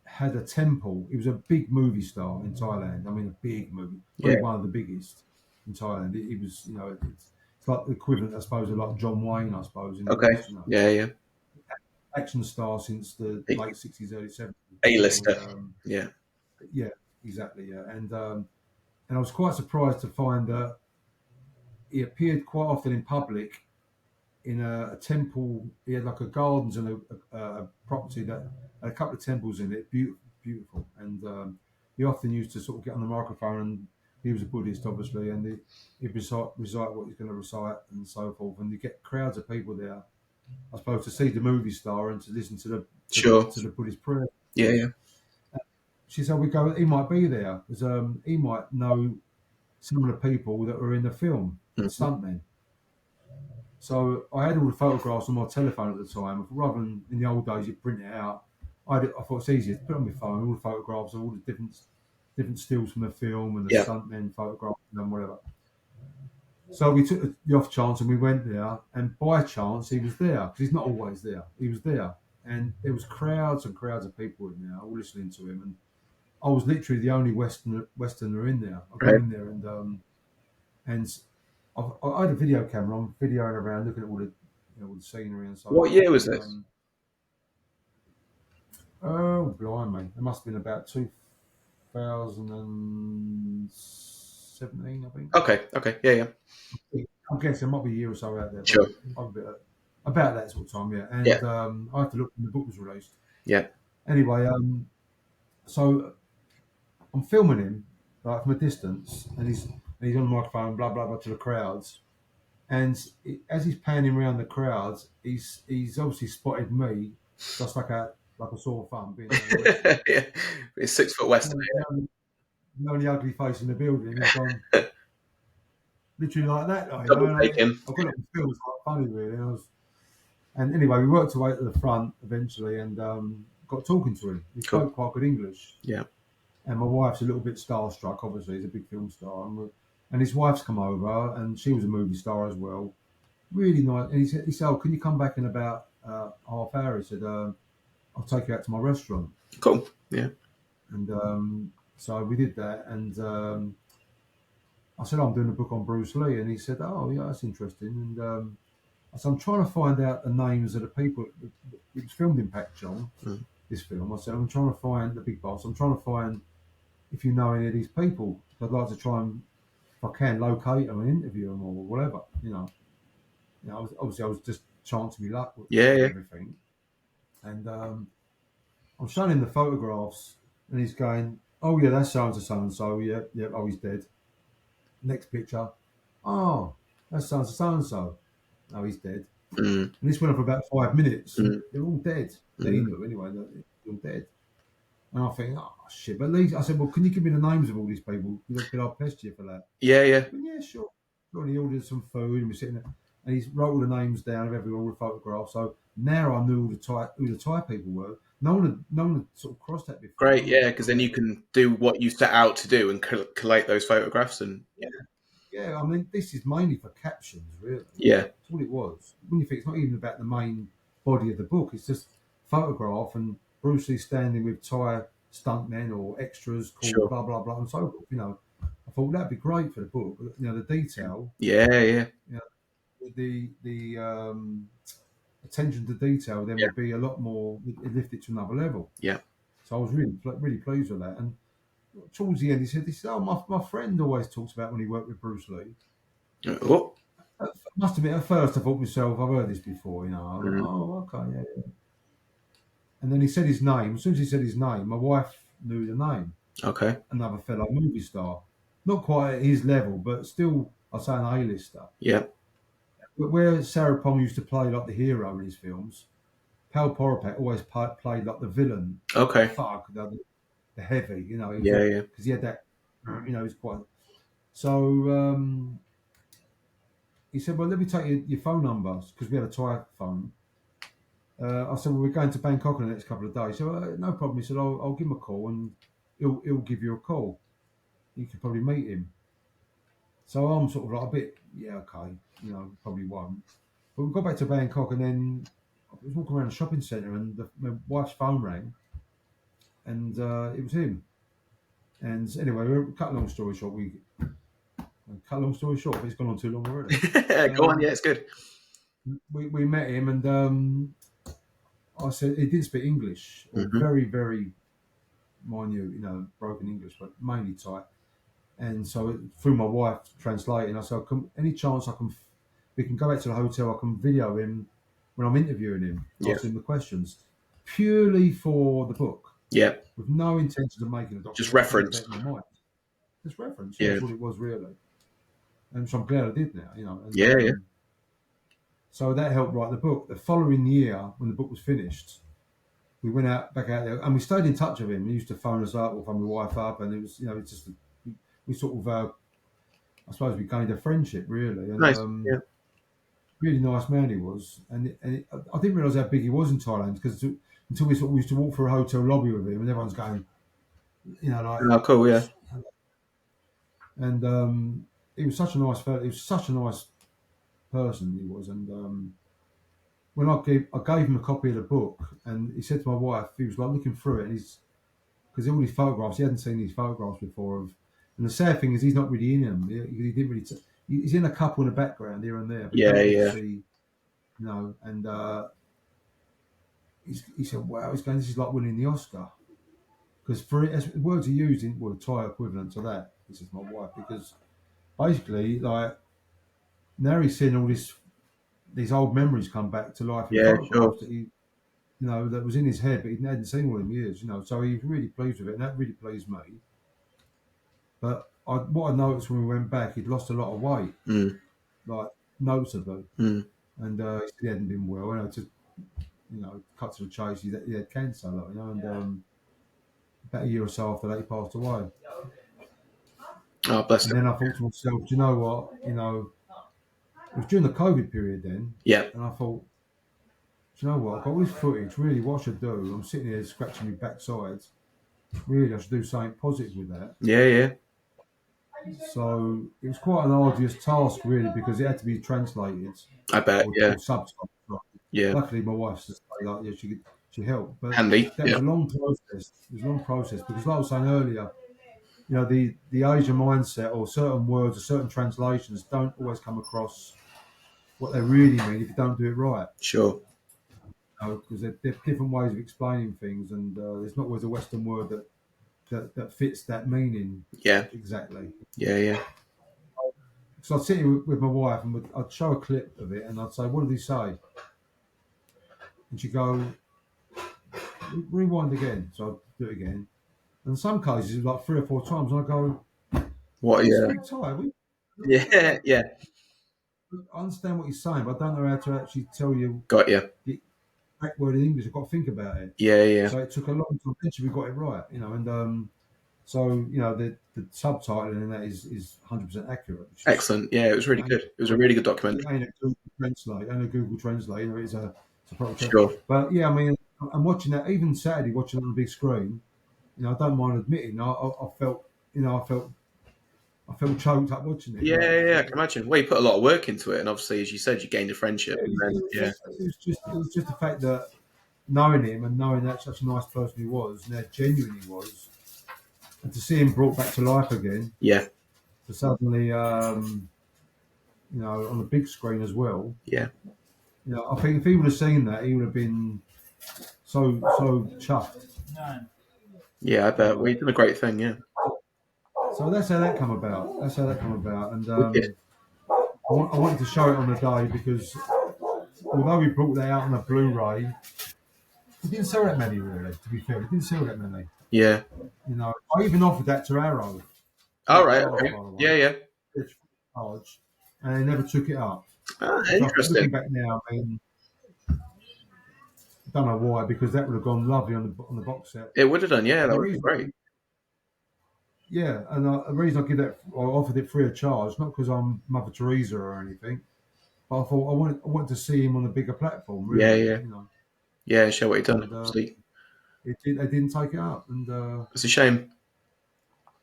had a temple. He was a big movie star in Thailand. I mean, a big movie, Yeah. probably one of the biggest in Thailand. He was, it's like the equivalent, I suppose, of like John Wayne, I suppose, in the Okay. West. Yeah. Yeah. Action star since the late '60s, early '70s. And A-lister. Yeah. yeah, exactly, yeah. And I was quite surprised to find that he appeared quite often in public in a temple. He had like a gardens and a property that had a couple of temples in it, beautiful. And he often used to sort of get on the microphone, and he was a Buddhist, obviously, and he'd recite what he's going to recite and so forth. And you get crowds of people there, I suppose, to see the movie star and to listen to the Sure. to the Buddhist prayer. Yeah. Yeah. She said, "We go. He might be there because he might know some of the people that were in the film, the Mhm. stuntmen. So I had all the photographs on my telephone at the time. Rather than in the old days, you print it out. I thought it's easier to put on my phone all the photographs of all the different stills from the film and the Yeah. stuntmen photographs and whatever. So we took the off chance and we went there, and by chance he was there because he's not always there. He was there, and there was crowds and crowds of people in there all listening to him, and I was literally the only Westerner in there. I got Right. in there and I had a video camera. I'm videoing around, looking at all the scenery and so What forth. year was And this? oh, blimey, it must have been about 2017, I think. Okay. Okay. Yeah. Yeah. I'm guessing it might be a year or so out there, but Sure. I'm a bit about that sort of time, yeah. Yeah. And I have to look when the book was released. Yeah. Anyway, so I'm filming him like from a distance, and he's on the microphone, blah blah blah, to the crowds. And as he's panning around the crowds, he's obviously spotted me, just like a sore thumb being the only Westerner. Yeah. It's 6 foot Western. The only ugly face in the building. He's gone Yeah. literally like that, like, you know. Double And take him. I've got it on film. It's quite funny, really. And anyway, we worked our way to the front eventually, and got talking to him. He Cool. spoke quite good English, Yeah. and my wife's a little bit starstruck. Obviously, he's a big film star, and his wife's come over, and she was a movie star as well. Really nice. And he said, "Oh, can you come back in about half hour?" He said, "I'll take you out to my restaurant." Cool. Yeah. And so we did that. And I said, "I'm doing a book on Bruce Lee," and he said, "Oh, yeah, that's interesting." And I said, "I'm trying to find out the names of the people." It was filmed in Pakchong, Mm. this film. I said, "I'm trying to find the big boss. I'm trying to find if you know any of these people. I'd like to try and, if I can, locate them and interview them or whatever, you know." Obviously, I was just chancing my luck with Yeah. Yeah. everything. And I'm showing him the photographs, and he's going, "Oh yeah, that's so and so, so and so. Yeah, yeah. Oh, he's dead." Next picture, "Oh, that's so and so, so and so. Oh, he's dead." Mm. And this went on for about 5 minutes, and Mm. they're all dead. That he Mm. knew anyway. They're all dead. And I think, "Oh shit!" But at least I said, "Well, can you give me the names of all these people? Could I pester you for that?" Yeah. Yeah. But yeah, sure. And he ordered some food, and we're sitting there, and he's wrote all the names down of everyone, all the photographs. So now I knew who the Thai people were. No one had sort of crossed that before. Great. No one Yeah. had Because gone then out you there. can do what you set out to do and collate those photographs and Yeah, yeah. I mean, this is mainly for captions, really. yeah. That's all it was. When you think it's not even about the main body of the book, it's just photograph and Bruce Lee standing with Thai stuntmen or extras called Sure. blah blah blah and so forth. I thought that'd be great for the book. The detail, Yeah. Yeah. you know, the attention to detail, then Yeah. would be a lot more. It lift it to another level. Yeah. So I was really pleased with that. And towards the end, he said, "Oh, my friend always talks about when he worked with Bruce Lee." Oh. I must admit, at first I thought to myself, I've heard this before, I was like, Mm. "Oh, okay, yeah, yeah." And then he said his name. As soon as he said his name, my wife knew the name. Okay. Another fellow movie star, not quite at his level, but still, I'd say an A-lister. Yeah. But where Sarah Pong used to play like the hero in his films, Pal Poropat always played like the villain, the Okay. thug, the heavy. He was Yeah. Yeah. because he had that. He's quite. So he said, "Well, let me take your phone numbers because we had a Thai phone." I said, "Well, we're going to Bangkok in the next couple of days." So no problem. He said, "I'll give him a call and he'll give you a call. You could probably meet him." So I'm sort of like a bit, yeah, okay, probably won't. But we got back to Bangkok and then I was walking around the shopping centre and my wife's phone rang and it was him. And anyway, cut long story short, but it's gone on too long already. Go on. Yeah. It's good. We met him and I said he didn't speak English or Hmm. very, very minute, broken English, but mainly Thai. And so through my wife translating, I said, "Any chance we can go back to the hotel, I can video him when I'm interviewing him, Yeah. asking him the questions, purely for the book, Yeah. with no intention of making a Just documentary, to get reference. that in my mind. Just reference, yeah, Yeah. that's all it was really. And so I'm glad I did now, and Yeah. Yeah. so that helped write the book. The following year, when the book was finished, we went back out there, and we stayed in touch with him. He used to phone us up or phone my wife up, and it was, it's just we sort of I suppose we gained a friendship really, and Nice. Yeah. really nice man he was. I didn't realise how big he was in Thailand because until we used to walk through a hotel lobby with him, and everyone's going, like, Oh, cool. Yeah. and he was such a nice fellow. He was such a nice person. He was, and when I gave him a copy of the book, and he said to my wife, he was like looking through it, and he's because all these photographs, he hadn't seen these photographs before of. And the sad thing is, he's not really in them. He didn't really. He's in a couple in the background here and there, but you Yeah. don't really Yeah. see, And he said, "Wow," he's going, "This is like winning the Oscar." Because for it, as words he used in Thai equivalent to that, this is my wife, because basically, like now he's seeing all these old memories come back to life in Yeah. Sure. photographs that that was in his head, but he hadn't seen all in years, So he was really pleased with it, and that really pleased me. But what I noticed when we went back, he'd lost a lot of weight, Mm. like noticeably, Mm. and he said he hadn't been well. To cut to the chase, he had cancer, and about a year or so after that, he passed away. Oh, bless And him. then I thought to myself, do you know what? It was during the COVID period then, Yeah. and I thought, do you know what? I've got all this footage. Really, what I should do? I'm sitting here scratching my backside. Really, I should do something positive with that. Yeah. Yeah. So it was quite an arduous task, really, because it had to be translated I bet. Yeah. or subtitled. Yeah. Luckily, my wife's just like, yeah, she helped, but Handy. that was Yeah. a long process. It was a long process because, like I was saying earlier, the Asian mindset or certain words or certain translations don't always come across what they really mean if you don't do it right. Sure. Because there are different ways of explaining things, and there's not always a Western word that fits that meaning Yeah. exactly. Yeah. Yeah. So I'd sit here with my wife and I'd show a clip of it and I'd say, "What did he say?" And she'd go, "Rewind again." So I'd do it again. And in some cases, it was like 3 or 4 times. And I'd go, What? "We Yeah. speak Thai. Yeah. Yeah. I understand what you're saying, but I don't know how to actually tell you Got you. the exact word in English. I've got to think about it." Yeah. Yeah. So it took a long time. Eventually, we got it right, and so the subtitling in that is 100% accurate. It's just Excellent. Yeah. It was really good. It was a really good documentary. it ain't a Google Translate, and a Google Translate. It's a proper. Sure. But yeah, I mean, I'm watching that even Saturday, watching it on the big screen. I don't mind admitting, I felt, I felt choked up watching it. Yeah, yeah, yeah, I can imagine. Well, you put a lot of work into it, and obviously, as you said, you gained a friendship, and then yeah, it was just the fact that knowing him and knowing that such a nice person he was, and how genuine he was, and to see him brought back to life again, yeah, to suddenly, on the big screen as well. yeah, I think if he would have seen that, he would have been so chuffed. yeah. I bet. Well, you've done a great thing. Yeah, So that's how that come about. And wicked. I wanted to show it on the day because although we brought that out on a Blu-ray, we didn't sell that many really. To be fair, we didn't sell that many. Yeah. I even offered that to Arrow, All free of right. charge, Okay. by the way, Yeah, yeah. free of charge, and they never took it up. Ah, So interesting. looking back now, I mean, I don't know why, because that would have gone lovely on the box set. It would have done. Yeah, And that the would be reason, great. yeah, and the reason I offered it free of charge, not because I'm Mother Teresa or anything, but I thought I wanted to see him on a bigger platform, Yeah, really, yeah, yeah. Show what you've done. And Obviously, they didn't take it up, and it's a shame.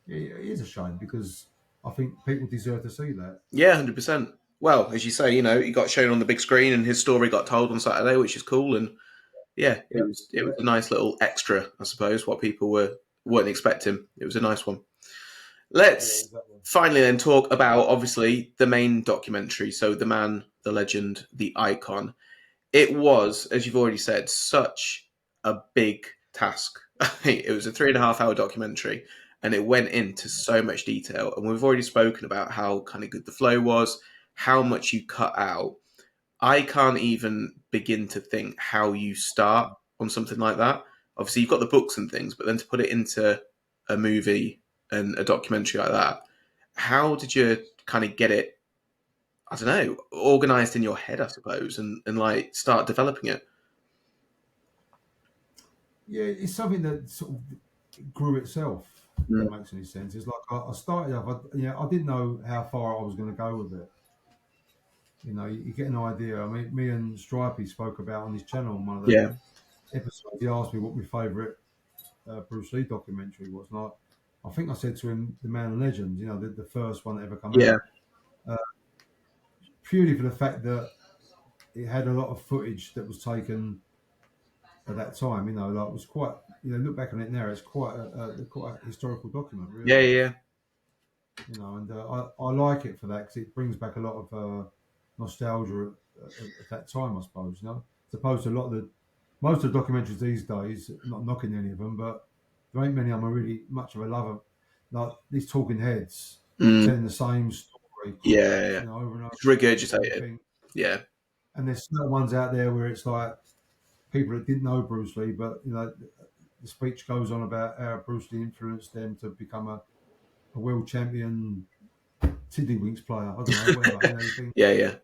it is a shame because I think people deserve to see that. Yeah, 100%. Well, as you say, he got shown on the big screen, and his story got told on Saturday, which is cool. And yeah, Yeah, it was a nice little extra, I suppose. What people weren't expecting. It was a nice one. Let's exactly. finally then talk about obviously the main documentary. So the man, the legend, the icon. It was, as you've already said, such a big task. It was a 3.5 hour documentary, and it went into so much detail. And we've already spoken about how kind of good the flow was, how much you cut out. I can't even begin to think how you start on something like that. Obviously, you've got the books and things, but then to put it into a movie and a documentary like that, how did you kind of get it, I don't know, organized in your head, I suppose, and like start developing it? Yeah, it's something that sort of grew itself. If Mm. that makes any sense. It's like I started off, I didn't know how far I was going to go with it. You get an idea. I mean, me and Stripey spoke about on his channel on one of the Yeah. episodes. He asked me what my favourite Bruce Lee documentary was. And I think I said to him, The Man and Legend, the first one that ever come Yeah. out. Uh, Purely for the fact that it had a lot of footage that was taken at that time. Like it was quite. Look back on it now, it's quite a historical document, Yeah. really. Yeah. And I like it for that because it brings back a lot of nostalgia at that time, I suppose. As opposed to a lot of most of the documentaries these days. Not knocking any of them, but there ain't many of them are really much of a lover. Like these talking heads Mm. telling the same story, Yeah. Yeah. over and over. It's And you regurgitated. think, Yeah. and there's certain ones out there where it's like people that didn't know Bruce Lee, but the speech goes on about how Bruce Lee influenced them to become a world champion tiddlywinks player. I don't know, whatever. Yeah. Yeah.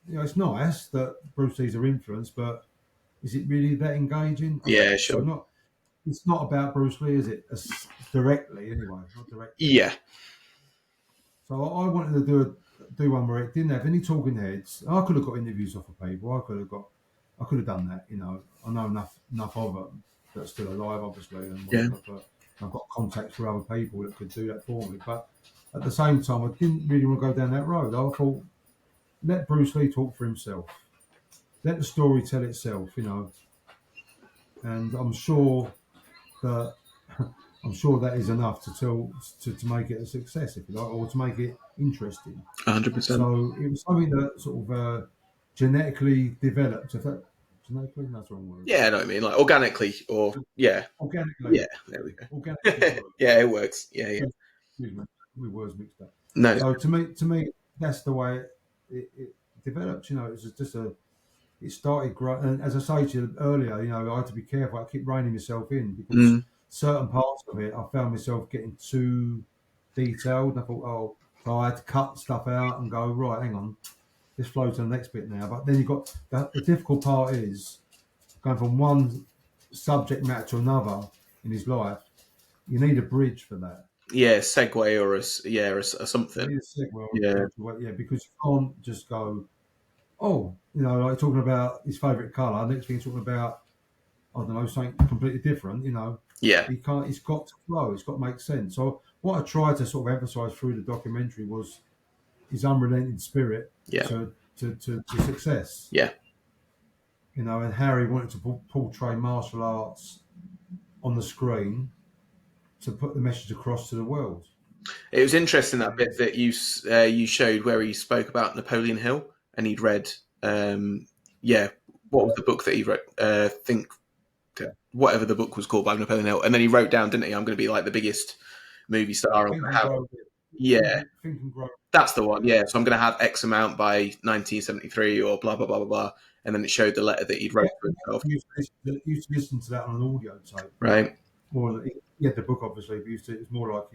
It's nice that Bruce Lee's are influenced, but is it really that engaging? I don't Yeah. think so. Sure. Not. It's not about Bruce Lee, is it? Directly, anyway. Not directly. Yeah. So I wanted to do one where it didn't have any talking heads. I could have got interviews off of people. I could have done that. I know enough of them that are still alive, obviously, and Yeah. whatever. But I've got contacts for other people that could do that for me. But at the same time, I didn't really want to go down that road. I thought, let Bruce Lee talk for himself. Let the story tell itself. And I'm sure that that is enough to make it a success, if you like, or to make it interesting. 100%. So it was something that sort of genetically developed. If that genetically, that's the wrong word. Yeah. I know what I mean. Like organically, or yeah. Organically, Yeah. There we go. organically grew. Yeah. It works. Yeah. Yeah. Excuse me, my words mixed up. No. So to me, that's the way it developed. It was just it started growing. And as I say to you earlier, I had to be careful. I keep reining myself in because Mm. certain parts of it, I found myself getting too detailed. And I thought, so I had to cut stuff out and go, right, hang on, let's flow to the next bit now. But then you've got the difficult part is going from one subject matter to another in his life. You need a bridge for that. Yeah. Segue or a You something. need a segue, Yeah. because you can't just go, like talking about his favourite colour. Next thing, talking about, I don't know, something completely different. Yeah. He can't. It's got to flow. It's got to make sense. So what I tried to sort of emphasise through the documentary was his unrelenting spirit Yeah. to success. Yeah. And Harry wanted to portray martial arts on the screen to put the message across to the world. It was interesting that bit And that you showed where he spoke about Napoleon Hill and he'd read. What was the book that he wrote? Think whatever the book was called by Napoleon Hill, and then he wrote down, didn't he? I'm going to be like the biggest movie star. Think and Grow. Yeah, Think and Grow. that's the one. Yeah, so I'm going to have X amount by 1973 or blah blah blah blah blah, and then it showed the letter that he'd wrote to himself. Used to listen to that on an audio tape. Right. More, he had the book obviously, but it was more like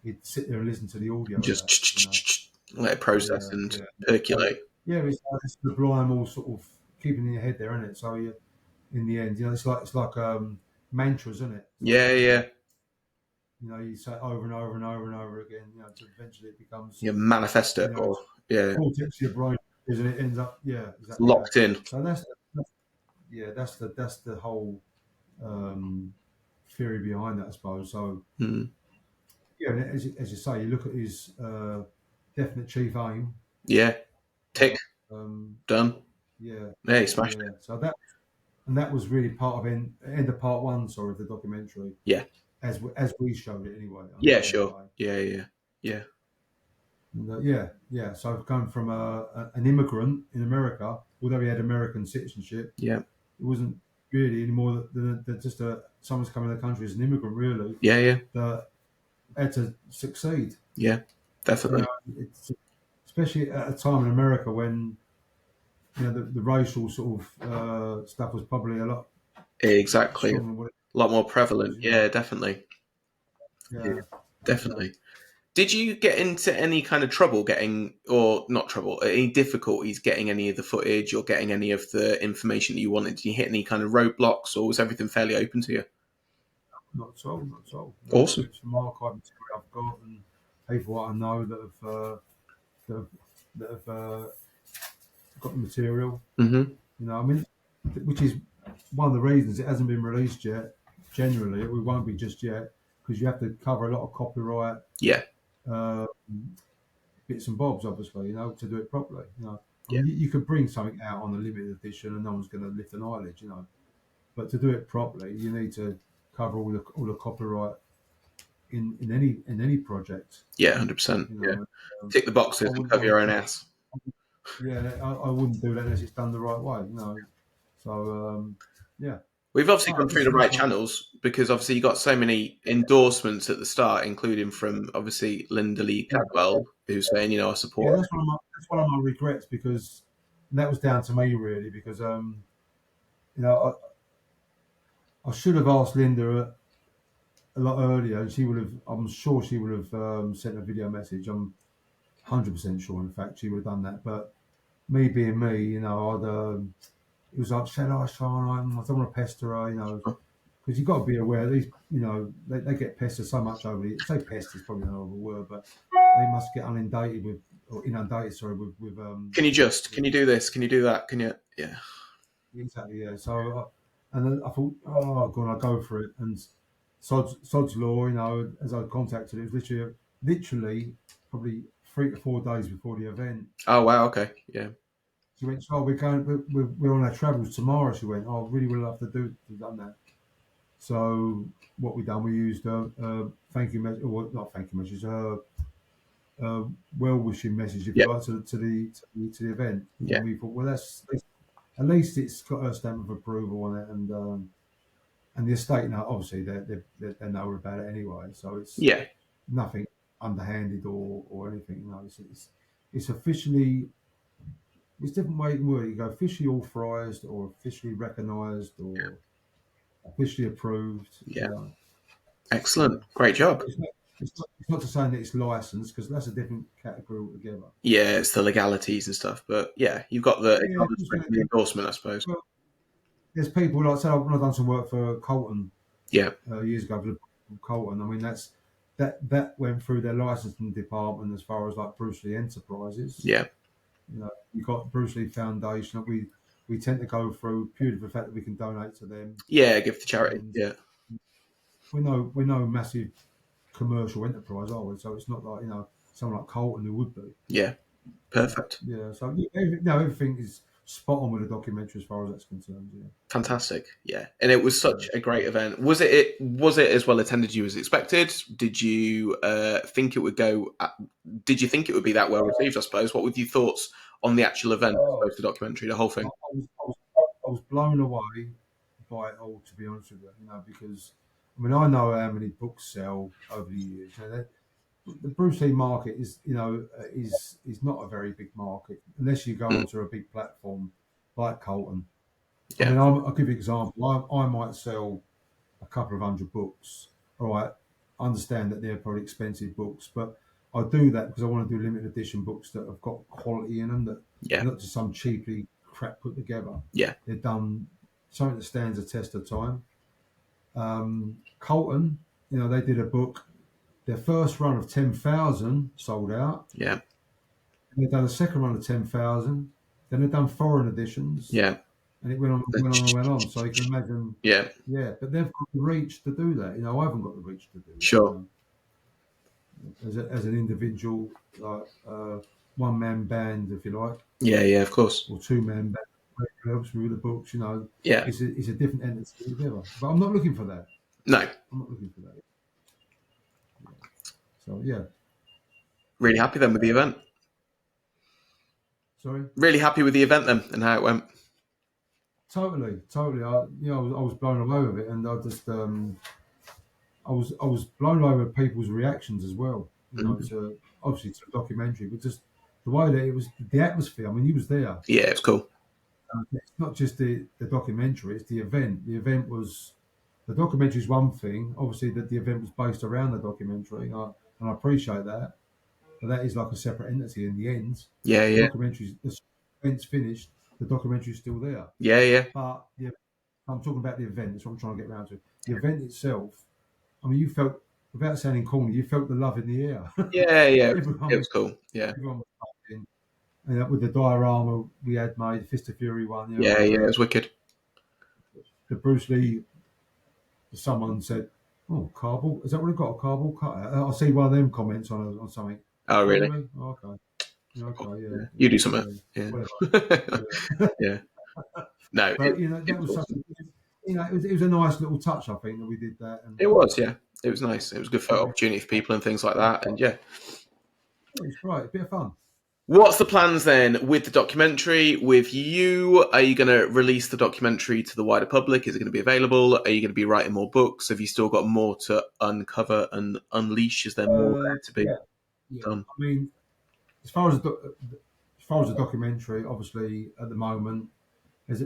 he'd sit there and listen to the audio. Just let it process and percolate. Yeah, it's sublime, all sort of keeping in your head there, isn't it? So you, in the end, it's like mantras, isn't it? Yeah. You say it over and over and over and over again. To eventually it becomes You manifest it, or cortex of your brain, and it ends up exactly locked in. So that's the whole theory behind that, I suppose. So as you say, you look at his definite chief aim. Yeah, tick, done. Yeah, he smashed it. So that was really part of end of part one, of the documentary. Yeah, as we showed it anyway. Yeah, sure. Yeah. And, so going from an immigrant in America, although he had American citizenship, yeah, it wasn't really any more than just someone's coming to the country as an immigrant, really. Yeah. That had to succeed. Yeah, definitely. Especially at a time in America when the racial sort of stuff was probably a lot a lot more prevalent. Yeah, definitely. Yeah, definitely. Did you get into any kind of trouble any difficulties getting any of the footage or getting any of the information that you wanted? Did you hit any kind of roadblocks, or was everything fairly open to you? not at all, not at all. No, Awesome. it's from archive material I've got and people what I know that have, that have got the material. Hmm. You know, I mean, which is one of the reasons it hasn't been released yet. Generally, we won't be just yet because you have to cover a lot of copyright Yeah. uh, bits and bobs, obviously. You know, to do it properly. You know, I Yeah. mean, you could bring something out on a limited edition and no one's going to lift an eyelid. You know, but to do it properly, you need to cover all the copyright in any project. Yeah. 100%. You Yeah. know, um, Tick the I boxes and wouldn't cover want your own to. ass. Yeah, I wouldn't do that unless it's done the right way. You know, so yeah. We've obviously gone But through the listen, right channels because obviously you got so many endorsements at the start, including from obviously Linda Lee yeah, Cadwell, who's saying, I yeah, support. that's one of my regrets because that was down to me really because you know I should have asked Linda a lot earlier and she would have. I'm sure she would have sent a video message. I'm 100% sure. In fact, she would have done that. But me being me, you know, it was like, shall I, shall I? I don't want to pester her, you know, because you've got to be aware these, you know, they get pestered so much over the. Say pest is probably not a word, but they must get inundated with, or inundated, sorry, Can you do this? Can you do that? Can you? Yeah. exactly, yeah. So, and then I thought, oh, God, I'll go for it. And Sod's Law, you know, as I contacted it, it was literally probably 3 to 4 days before the event. Oh, wow. Okay. Yeah. She went, oh, we're on our travels tomorrow. She went, oh, I really would love to done that. So what we done, we used a thank you message, or not thank you message, a well wishing message, if Yeah. you like, to the event. Yeah. And we thought, well, at least it's got a stamp of approval on it, and the estate now, obviously, they know about it anyway, so it's Yeah. nothing underhanded or anything. You know, it's officially. It's different way where you go officially authorised or officially recognised or officially approved. You Yeah. know, Excellent. so Great job. it's not to say that it's licensed because that's a different category altogether. Yeah. It's the legalities and stuff. But yeah, you've got the Yeah, acknowledgement and the endorsement, I suppose. well, there's people like say when I've done some work for Colton Yeah. years ago for Colton. I mean that went through their licensing department as far as like Bruce Lee Enterprises. Yeah. You know, you got Bruce Lee Foundation. We tend to go through purely for the fact that we can donate to them, Yeah. Give to charity. and Yeah. we're no massive commercial enterprise, are we? So it's not like someone like Colton who would be. Yeah. Perfect. Yeah. So yeah, everything is spot on with the documentary as far as that's concerned. Yeah. Fantastic. Yeah. And it was Yeah. such a great event. Was it as well attended you as expected? Did you think it would go did you think it would be that well received, I suppose? What were your thoughts on the actual event, I Oh, suppose, the documentary, the whole I thing? I was blown away by it all, to be honest with you. You know, because I mean, I know how many books sell over the years. You know, the Bruce Lee market is not a very big market unless you go Mm, onto a big platform like Colton. I yeah. mean, I'll give you an example. I might sell a couple of hundred books. All right, I understand that they're probably expensive books, but I do that because I want to do limited edition books that have got quality in them, that Yeah. not just some cheaply crap put together. Yeah. They're done something that stands the test of time. Colton, you know, they did a book. Their first run of 10,000 sold out. Yeah. They've done a second run of 10,000. Then they've done foreign editions, Yeah. and it went on, and went on, and went on. So you can imagine, Yeah. yeah. But they've got the reach to do that. You know, I haven't got the reach to do that. You Sure. know, as an individual, like one man band, if you like, Yeah, yeah, of course. or two man band, who helps me with the books. You know, Yeah. it's a different entity altogether. But I'm not looking for that. No. I'm not looking for that. Yeah. So yeah, Really happy then with the event. sorry. Really happy with the event then and how it went. Totally. I was blown away with it, and I was blown away with people's reactions as well. You know, Mhm. to obviously to the documentary, but just the way that it was, the atmosphere. I mean, you was there. Yeah, it's cool. It's not just the documentary; it's the event. The documentary is one thing. Obviously, that the event was based around the documentary, and I appreciate that. But that is like a separate entity in the end. Yeah, The yeah. documentary's the event's finished. The documentary's still there. Yeah, yeah. But I'm talking about the event. That's what I'm trying to get around to. The event itself. I mean, you felt, without sounding corny, you felt the love in the air. Yeah, yeah, it everyone, was cool. Yeah, everyone was fucking, and with the diorama we had made, Fist of Fury one, yeah, with yeah, it was wicked. the Bruce Lee. Someone said, "Oh, cardboard? Is that what it got? A cardboard cutout?" I see one of them comments on something. Oh, Oh, really? really? Oh, okay. Yeah, okay, Yeah. You do something. yeah, Yeah. whatever. Yeah. Yeah. No, But it that was was awesome. something. It was a nice little touch, I think, that we did that, and It was, yeah. It was nice. It was a good photo yeah, opportunity for people and things like that. And yeah. it was great, a bit of fun. What's the plans then with the documentary? With you, are you going to release the documentary to the wider public? Is it going to be available? Are you going to be writing more books? Have you still got more to uncover and unleash? Is there more there to be Yeah, yeah. done? I mean, as far as as far as the documentary, obviously at the moment,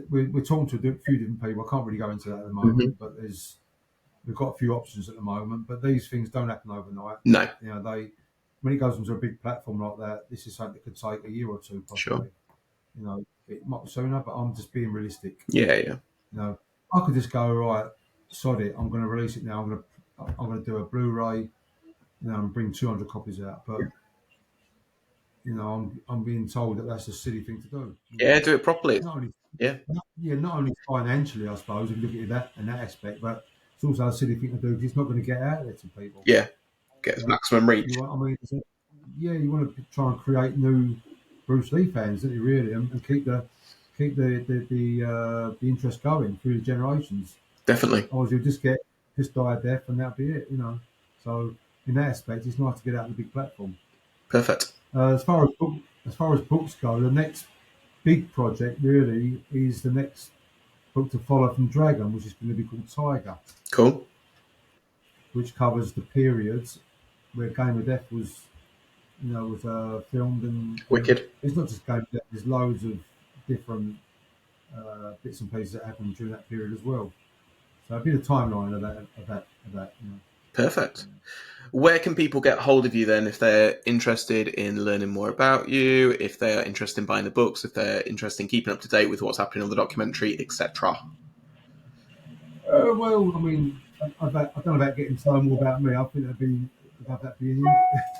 we're talking to a few different people. I can't really go into that at the Hmm. moment, but we've got a few options at the moment. But these things don't happen overnight. No, They when it goes onto a big platform like that, this is something that could take a year or two sure. possibly. It might be sooner, but I'm just being realistic. Yeah, yeah. I could just go, right, sod it. I'm going to release it now. I'm going to do a Blu-ray, and bring 200 copies out. But I'm being told that that's a silly thing to do. Yeah, do it properly. Not only, Yeah, not only financially, I suppose, if you look at that in that aspect, but it's also a silly thing to do because it's not going to get out there to people. yeah. Get maximum reach. I mean, you want to try and create new Bruce Lee fans, don't you? Really, and keep the interest going through the generations. Definitely. Otherwise, you'll just die a death, and that'll be it. So in that aspect, it's nice to get out on the big platform. Perfect. As far as books go, the next big project really is the next book to follow from Dragon, which is going to be called Tiger, Cool. which covers the periods where Game of Death was filmed, and Wicked. it's not just Game of Death. There's loads of different bits and pieces that happened during that period as well. So it'll be the timeline of that. Perfect. Where can people get hold of you then if they're interested in learning more about you, if they are interested in buying the books, if they're interested in keeping up to date with what's happening on the documentary, etc.? Well, I mean, I don't know about getting to know more about me. I think that'd be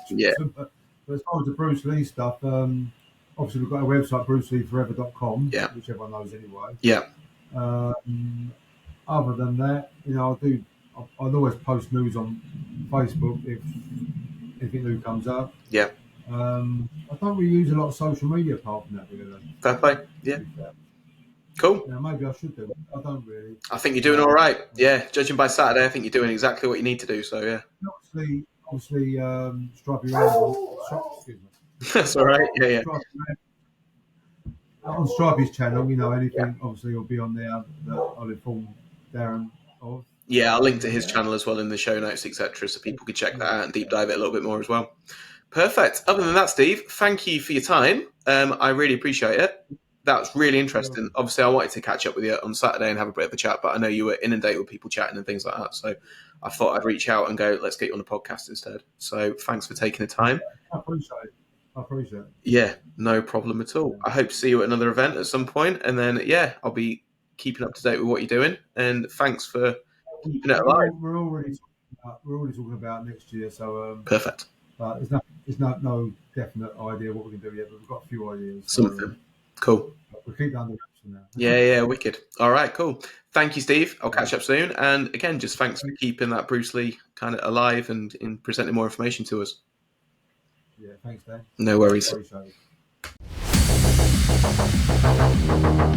Yeah, interesting. But as far as the Bruce Lee stuff, obviously we've got a website, bruceleeforever.com, yeah, which everyone knows anyway. yeah, Other than that, I'd always post news on Facebook if anything new comes up. yeah. I don't really use a lot of social media apart from that, really. Fair play. Yeah, cool. Maybe I should do. I don't really. I think you're doing all right. Yeah, judging by Saturday, I think you're doing exactly what you need to do. So yeah, Obviously, Stripey Randall. Excuse me. that's all right. Yeah, yeah, On Stripey's channel, yeah. anything obviously will be on there that I'll inform Darren of. Yeah, I'll link to his channel as well in the show notes, etc., so people can check that out and deep dive it a little bit more as well. Perfect. Other than that, Steve, thank you for your time. I really appreciate it. That's really interesting. Obviously, I wanted to catch up with you on Saturday and have a bit of a chat, but I know you were inundated with people chatting and things like that. So I thought I'd reach out and go, let's get you on the podcast instead. So thanks for taking the time. I appreciate it. Yeah, no problem at all. I hope to see you at another event at some point, and then yeah, I'll be keeping up to date with what you're doing. And thanks for keeping it alive. We're already talking about next year, so Perfect. but there's no definite idea what we can do yet, but we've got a few ideas. Something. Cool. We'll keep that under wraps for now. Yeah, wicked. All right, cool. Thank you, Steve. I'll catch up soon. And again, just thanks for keeping that Bruce Lee kind of alive and in presenting more information to us. Yeah, thanks, Dan. No worries. Appreciate it.